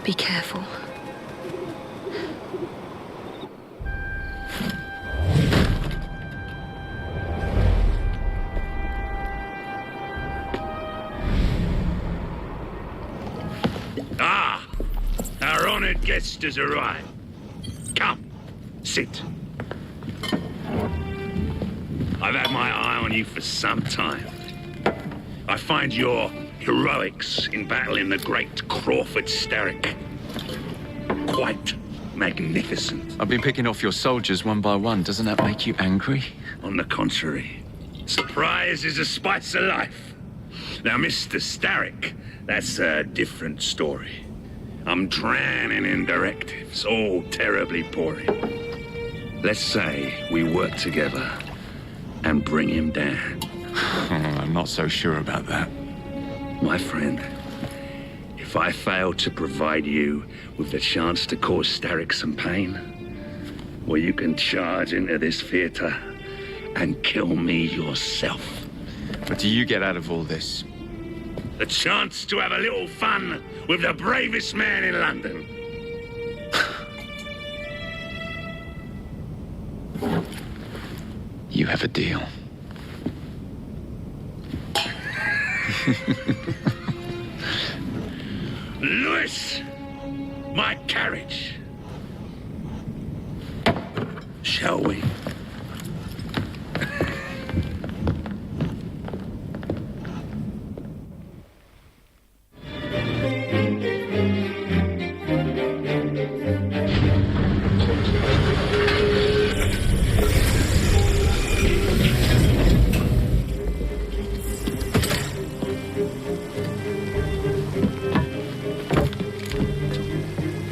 Be careful. Ah! Our honored guest has arrived. Come, sit. I've had my eye on you for some time. I find your heroics in battling the great Crawford Starrick quite magnificent. I've been picking off your soldiers one by one. Doesn't that make you angry? On the contrary, surprise is a spice of life. Now, Mr. Starrick, that's a different story. I'm drowning in directives, all terribly boring. Let's say we work together and bring him down. I'm not so sure about that. My friend, if I fail to provide you with the chance to cause Starrick some pain, well, you can charge into this theater and kill me yourself. What do you get out of all this? The chance to have a little fun with the bravest man in London. You have a deal. Lewis, my carriage. Shall we?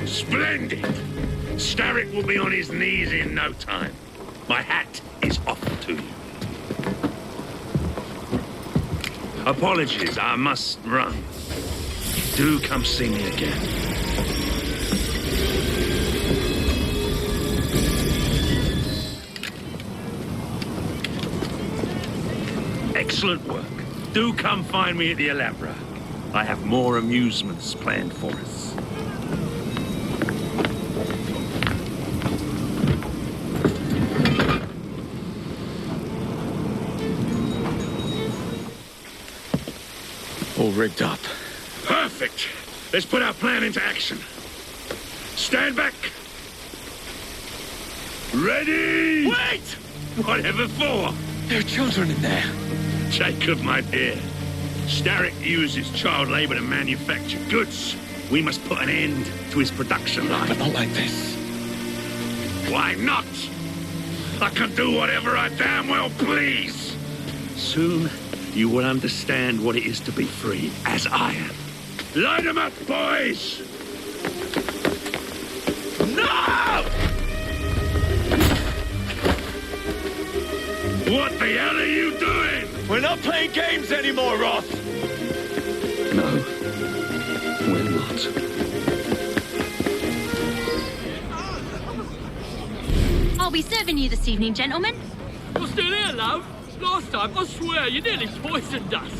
Splendid! Starrick will be on his knees in no time. My hat is off to you. Apologies, I must run. Do come see me again. Excellent work. Do come find me at the Alhambra. I have more amusements planned for us. All rigged up. Perfect. Let's put our plan into action. Stand back. Ready? Wait! Whatever for? There are children in there. Jacob, my dear. Starrick uses child labor to manufacture goods. We must put an end to his production line. But not like this. Why not? I can do whatever I damn well please. Soon, you will understand what it is to be free, as I am. Light them up, boys! No! What the hell are you doing? We're not playing games anymore, Roth! No, we're not. I'll be serving you this evening, gentlemen. You're still here, love? Last time, I swear, you nearly poisoned us.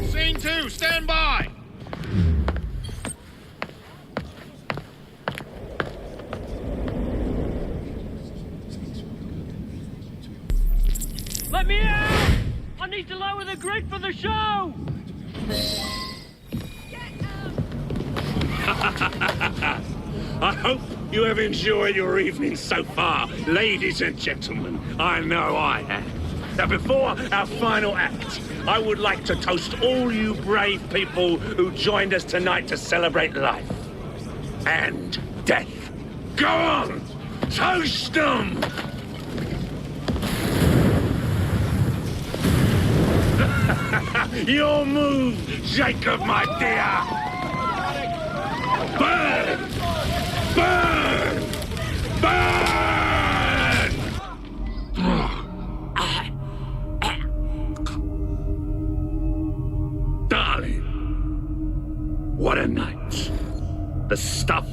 Scene 2, stand by! Let me out! I need to lower the grid for the show! I hope you have enjoyed your evening so far, ladies and gentlemen. I know I have. Now, before our final act, I would like to toast all you brave people who joined us tonight to celebrate life and death. Go on! Toast them! Your move, Jacob, my dear! Burn! Burn! Burn! The stuff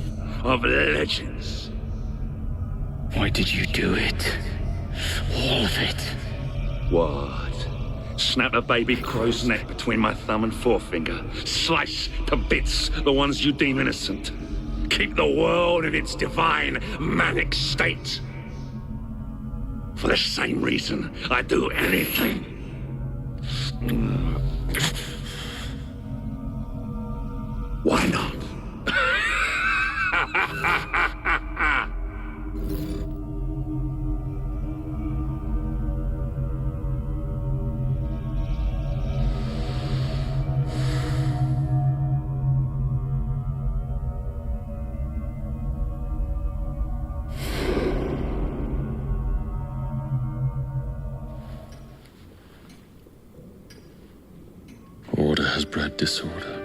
of legends. Why did you do it? All of it. What? Snap a baby crow's neck between my thumb and forefinger. Slice to bits the ones you deem innocent. Keep the world in its divine, manic state. For the same reason, I'd do anything. Why not? Order has bred disorder.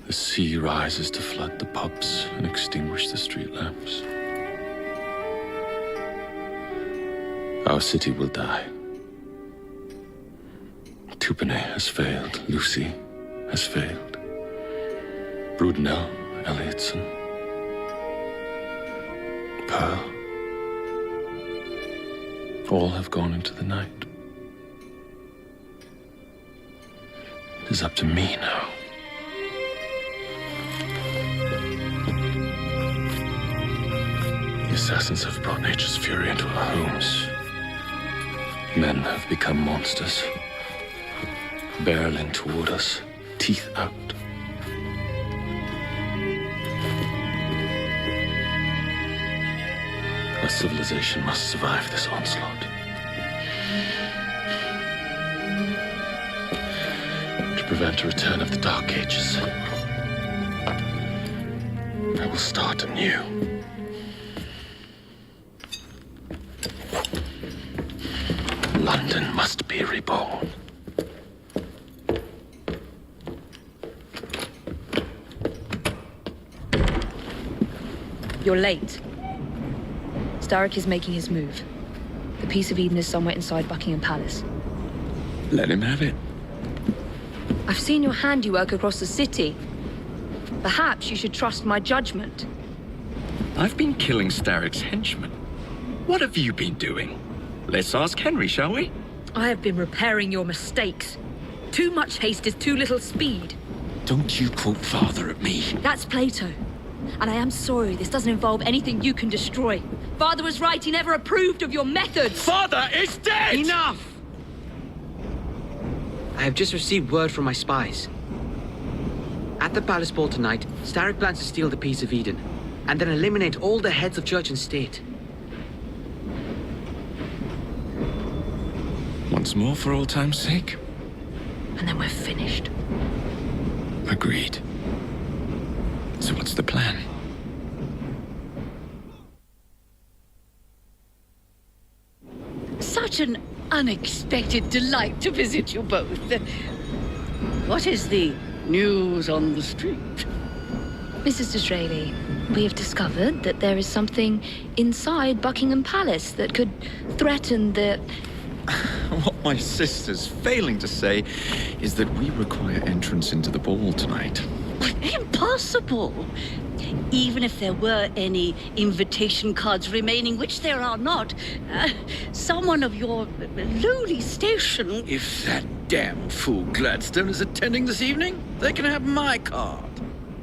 The sea rises to flood the pubs and extinguish the street lamps. Our city will die. Tupene has failed. Lucy has failed. Brudenell, Elliotson, Pearl. All have gone into the night. It is up to me now. The assassins have brought nature's fury into our homes. Men have become monsters, barreling toward us, teeth out. Our civilization must survive this onslaught. To prevent a return of the Dark Ages, I will start anew. London must be reborn. You're late. Starrick is making his move. The Piece of Eden is somewhere inside Buckingham Palace. Let him have it. I've seen your handiwork across the city. Perhaps you should trust my judgment. I've been killing Starrick's henchmen. What have you been doing? Let's ask Henry, shall we? I have been repairing your mistakes. Too much haste is too little speed. Don't you quote Father at me. That's Plato. And I am sorry this doesn't involve anything you can destroy. Father was right, he never approved of your methods. Father is dead! Enough! I have just received word from my spies. At the palace ball tonight, Starrick plans to steal the Piece of Eden, and then eliminate all the heads of church and state. Once more for old time's sake. And then we're finished. Agreed. So what's the plan? Such an unexpected delight to visit you both. What is the news on the street? Mrs. Disraeli, we have discovered that there is something inside Buckingham Palace that could threaten the... What my sister's failing to say is that we require entrance into the ball tonight. Impossible! Even if there were any invitation cards remaining, which there are not, someone of your lowly station... If that damn fool Gladstone is attending this evening, they can have my card.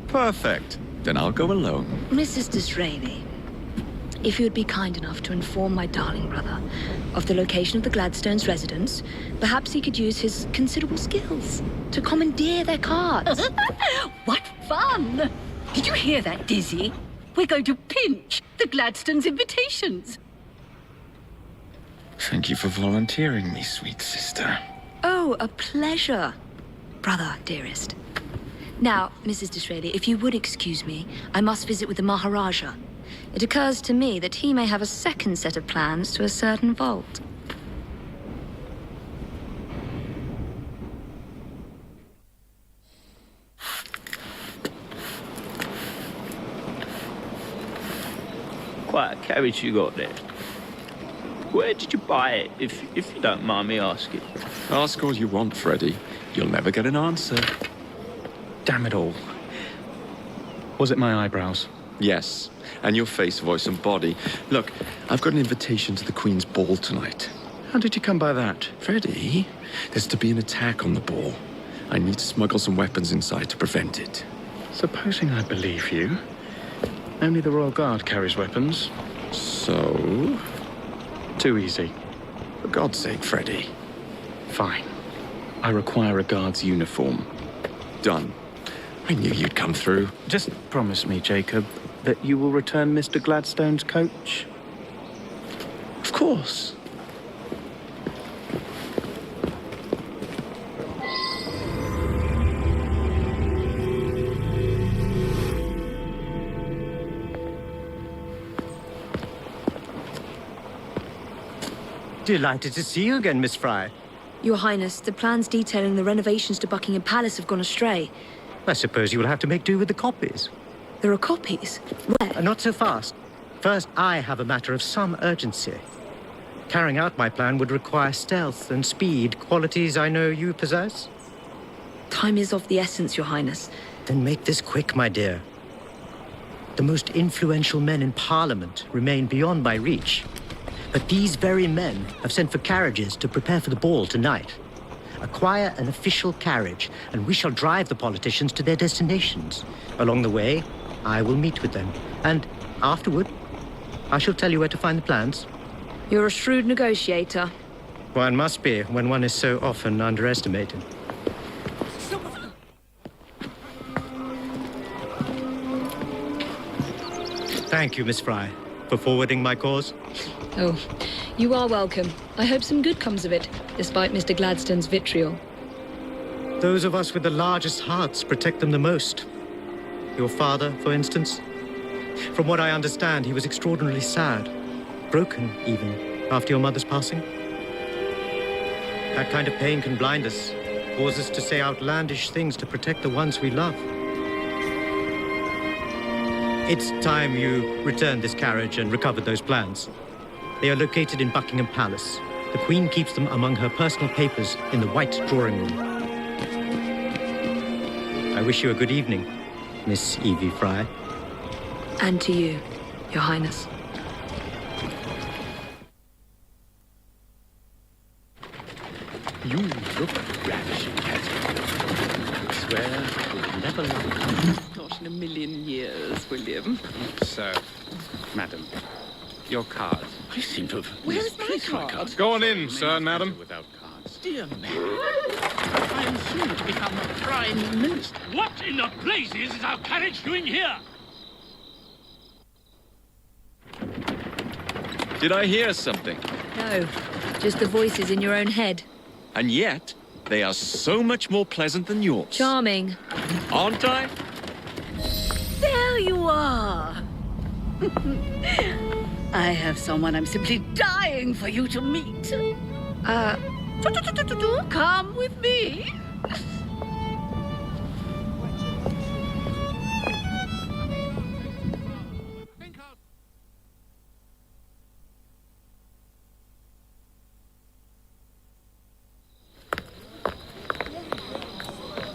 Perfect. Then I'll go alone. Mrs. Disraeli, if you would be kind enough to inform my darling brother of the location of the Gladstones' residence, perhaps he could use his considerable skills to commandeer their cards. What fun! Did you hear that, Dizzy? We're going to pinch the Gladstones' invitations. Thank you for volunteering me, sweet sister. Oh, a pleasure, brother, dearest. Now, Mrs. Disraeli, if you would excuse me, I must visit with the Maharaja. It occurs to me that he may have a second set of plans to a certain vault. Quite a carriage you got there. Where did you buy it, if you don't mind me asking? Ask all you want, Freddy. You'll never get an answer. Damn it all. Was it my eyebrows? Yes, and your face, voice, and body. Look, I've got an invitation to the Queen's ball tonight. How did you come by that? Freddy, there's to be an attack on the ball. I need to smuggle some weapons inside to prevent it. Supposing I believe you. Only the Royal Guard carries weapons. So? Too easy. For God's sake, Freddy. Fine. I require a guard's uniform. Done. I knew you'd come through. Just promise me, Jacob, that you will return Mr. Gladstone's coach. Of course. Delighted to see you again, Miss Fry. Your Highness, the plans detailing the renovations to Buckingham Palace have gone astray. I suppose you will have to make do with the copies. There are copies? Where? Not so fast. First, I have a matter of some urgency. Carrying out my plan would require stealth and speed, qualities I know you possess. Time is of the essence, Your Highness. Then make this quick, my dear. The most influential men in Parliament remain beyond my reach. But these very men have sent for carriages to prepare for the ball tonight. Acquire an official carriage, and we shall drive the politicians to their destinations. Along the way, I will meet with them. And afterward, I shall tell you where to find the plans. You're a shrewd negotiator. One must be when one is so often underestimated. Thank you, Miss Fry, for forwarding my cause. Oh, you are welcome. I hope some good comes of it, despite Mr. Gladstone's vitriol. Those of us with the largest hearts protect them the most. Your father, for instance. From what I understand, he was extraordinarily sad. Broken, even, after your mother's passing. That kind of pain can blind us, cause us to say outlandish things to protect the ones we love. It's time you returned this carriage and recovered those plans. They are located in Buckingham Palace. The Queen keeps them among her personal papers in the White Drawing Room. I wish you a good evening, Miss Evie Fry. And to you, Your Highness. You look ravishing, Catherine. I swear you'll never love. Not in a million years, William. Sir, madam, your card. I seem to have... Where is my card? Go on in, sir and madam. Without cards. Dear man, I am soon to become a Prime Minister. What in the blazes is our carriage doing here? Did I hear something? No, just the voices in your own head. And yet, they are so much more pleasant than yours. Charming. Aren't I? There you are. I have someone I'm simply dying for you to meet. Come with me.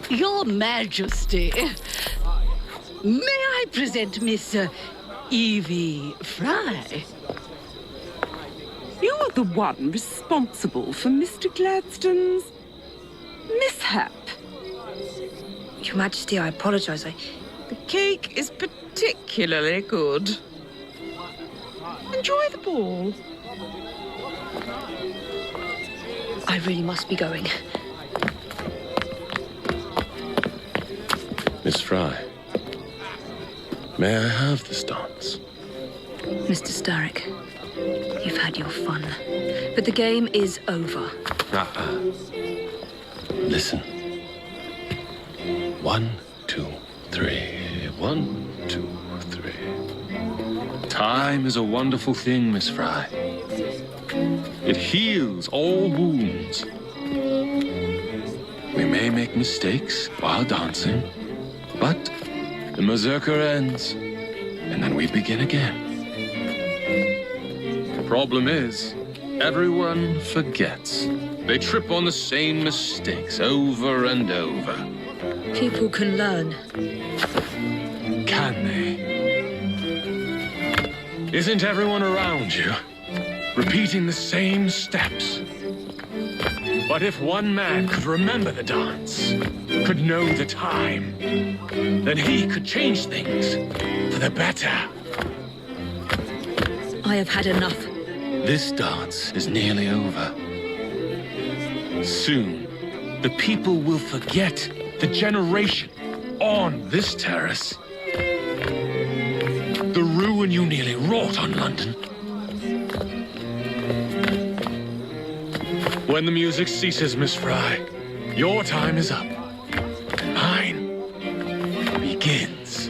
Your Majesty, may I present Miss Evie Fry? You're the one responsible for Mr. Gladstone's mishap. Your Majesty, I apologize. The cake is particularly good. Enjoy the ball. I really must be going. Miss Fry, may I have this dance? Mr. Starrick, you've had your fun, but the game is over. Listen. 1, 2, 3. 1, 2, 3. Time is a wonderful thing, Miss Fry. It heals all wounds. We may make mistakes while dancing, but the mazurka ends, and then we begin again. Problem is, everyone forgets. They trip on the same mistakes over and over. People can learn. Can they? Isn't everyone around you repeating the same steps? But if one man could remember the dance, could know the time, then he could change things for the better. I have had enough. This dance is nearly over. Soon, the people will forget the generation on this terrace. The ruin you nearly wrought on London. When the music ceases, Miss Fry, your time is up. Mine begins.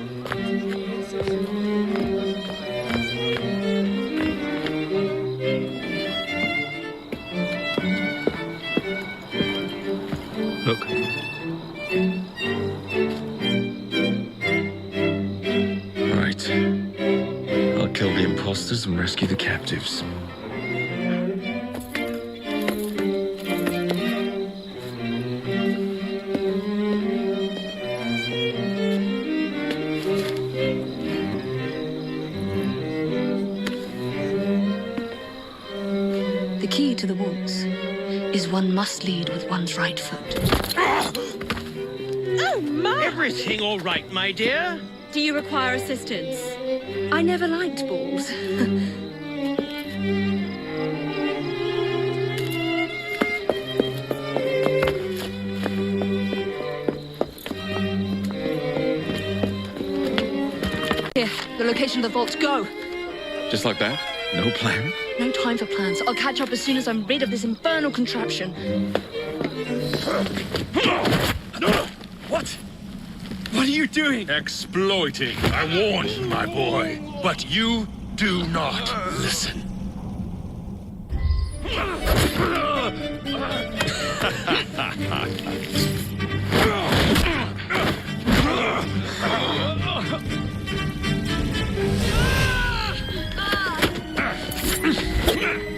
Look. Right. I'll kill the imposters and rescue the captives. The key to the walls is one must lead with one's right foot. Oh, my! Everything all right, my dear? Do you require assistance? I never liked balls. Here, the location of the vault. Go! Just like that? No plan? No time for plans. I'll catch up as soon as I'm rid of this infernal contraption. What? What are you doing? Exploiting. I warned you, my boy. But you do not listen.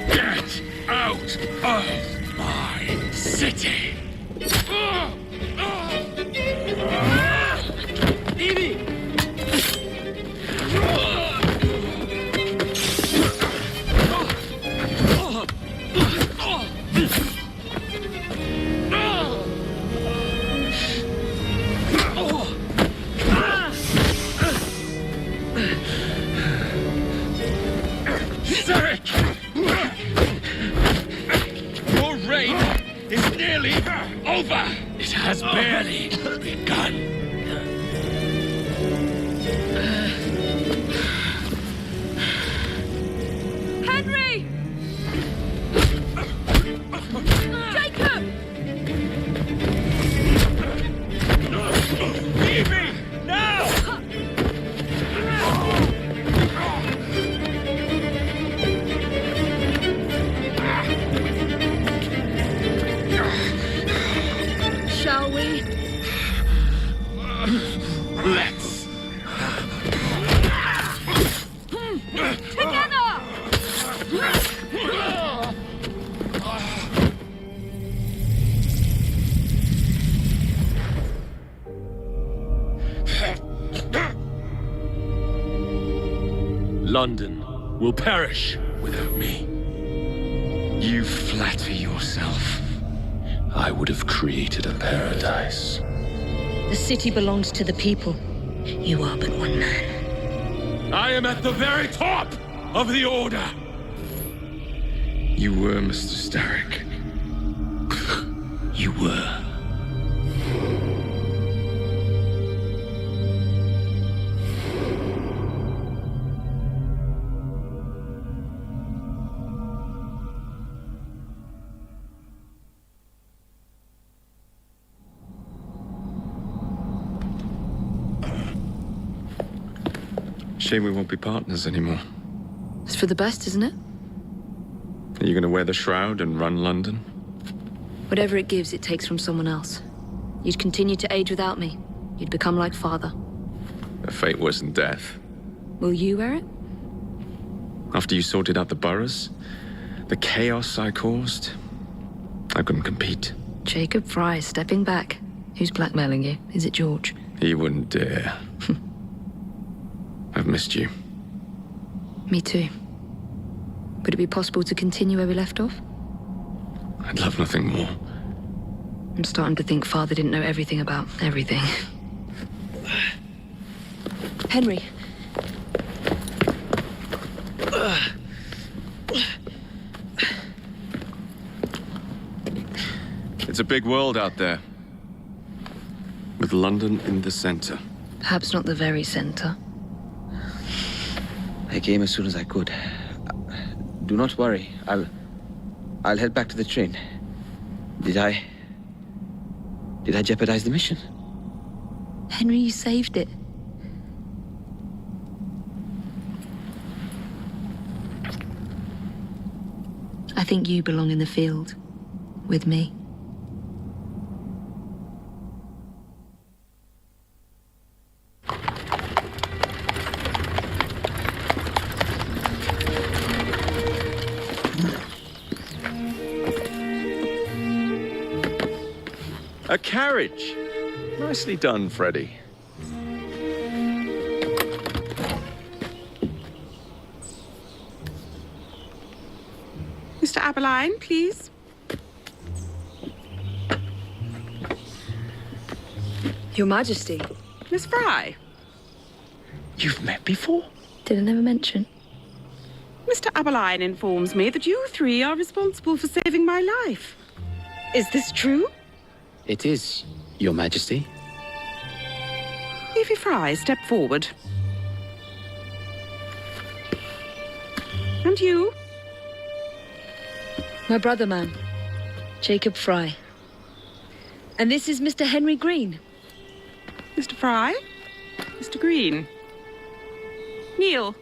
Get out of my city! Evie! Derek! Your reign is nearly over! It has barely begun. Henry! Jacob! Evie! Now! Shall we? Let's. Together! London will perish without me. You flatter yourself. I would have created a paradise. The city belongs to the people. You are but one man. I am at the very top of the order. You were, Mr. Starrick. You were. Shame we won't be partners anymore. It's for the best, isn't it? Are you gonna wear the shroud and run London? Whatever it gives, it takes from someone else. You'd continue to age without me. You'd become like father. A fate worse than death. Will you wear it? After you sorted out the boroughs, the chaos I caused, I couldn't compete. Jacob Fry stepping back. Who's blackmailing you? Is it George? He wouldn't dare. I've missed you. Me too. Would it be possible to continue where we left off? I'd love nothing more. I'm starting to think Father didn't know everything about everything. Henry. It's a big world out there. With London in the center. Perhaps not the very center. I came as soon as I could. Do not worry. I'll head back to the train. Did I jeopardize the mission? Henry, you saved it. I think you belong in the field. With me. A carriage! Nicely done, Freddy. Mr. Aberline, please. Your Majesty. Miss Fry. You've met before? Did I never mention? Mr. Aberline informs me that you three are responsible for saving my life. Is this true? It is, Your Majesty. Evie Fry, step forward. And you? My brother, man. Jacob Fry. And this is Mr. Henry Green. Mr. Fry? Mr. Green? Kneel.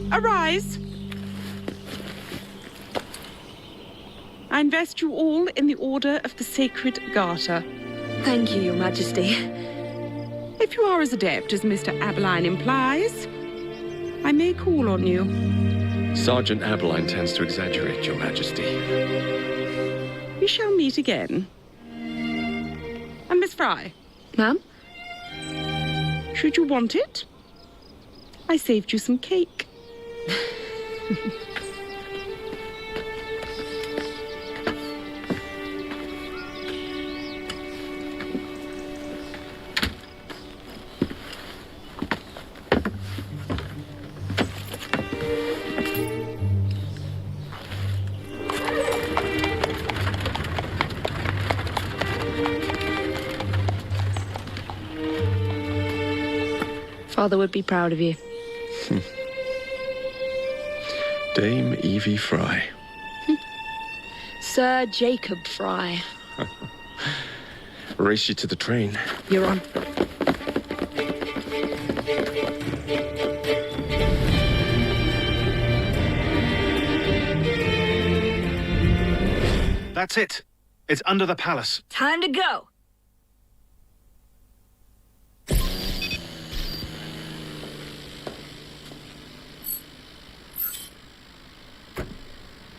Arise. I invest you all in the Order of the Sacred Garter. Thank you, Your Majesty. If you are as adept as Mr. Aberline implies, I may call on you. Sergeant Aberline tends to exaggerate, Your Majesty. We shall meet again. And Miss Fry. Ma'am? Should you want it, I saved you some cake. Father would be proud of you. Dame Evie Fry. Sir Jacob Fry. Race you to the train. You're on. That's it. It's under the palace. Time to go.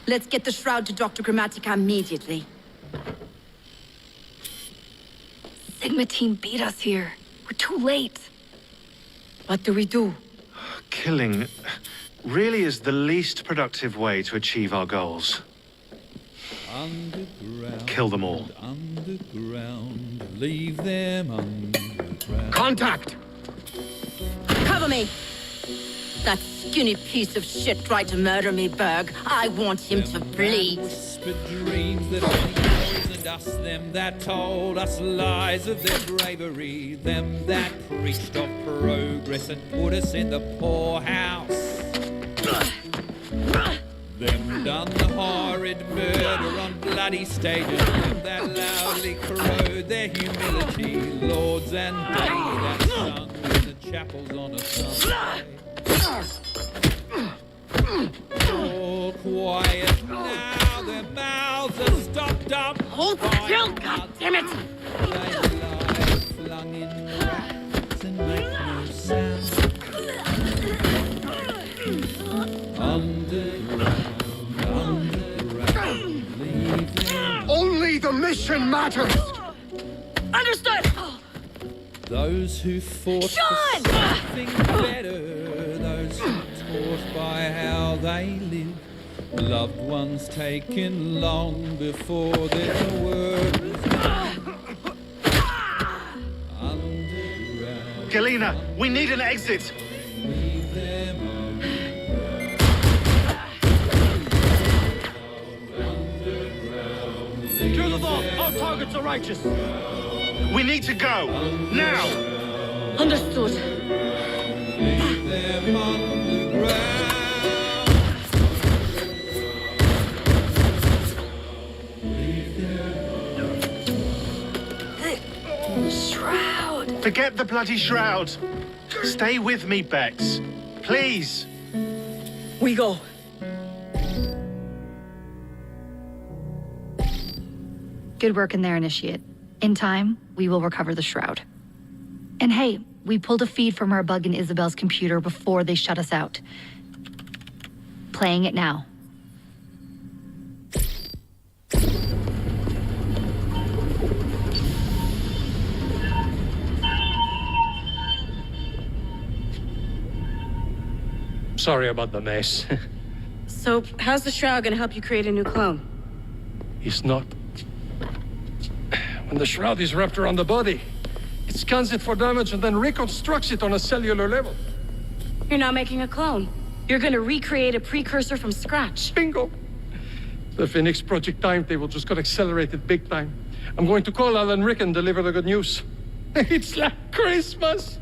Let's get the shroud to Dr. Grammatica immediately. Sigma team beat us here. We're too late. What do we do? Killing really is the least productive way to achieve our goals. Underground, kill them all. Underground, leave them underground. Contact! Cover me! That skinny piece of shit tried to murder me, Berg. I want him to bleed. Whispered dreams that only poisoned us, them that told us lies of their bravery, them that preached of progress and put us in the poorhouse. Them done the horrid murder on bloody stages, them that loudly corrode their humility, lords and daily that sung in the chapels on a Sunday. All quiet now, their mouths are stopped up. Hold still, goddammit! They lie flung in racks and make no sound. Underground, leaving. Only the mission matters! Understood! Those who fought Sean! for something better, those who taught by how they live, loved ones taken long before their word was given. Underground. Galena, we need an exit! Leave them To the vault! Our targets are righteous! We need to go! Now! Understood. leave them underground. Shroud! Forget the bloody shroud! Stay with me, Bex. Please! We go. Good work in there, Initiate. In time, we will recover the shroud. And hey, we pulled a feed from our bug in Isabel's computer before they shut us out. Playing it now. Sorry about the mess. So, how's the shroud gonna help you create a new clone? It's not. When the shroud is wrapped around the body, it scans it for damage and then reconstructs it on a cellular level. You're not making a clone. You're gonna recreate a precursor from scratch. Bingo! The Phoenix Project timetable just got accelerated big time. I'm going to call Alan Rick and deliver the good news. It's like Christmas!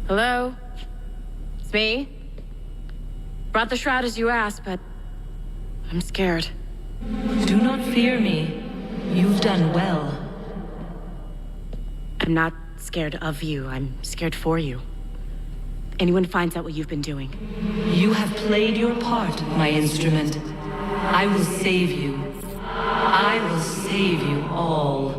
Hello? It's me. Brought the shroud as you asked, but I'm scared. Do not fear me. You've done well. I'm not scared of you. I'm scared for you. Anyone finds out what you've been doing. You have played your part, my instrument. I will save you. I will save you all.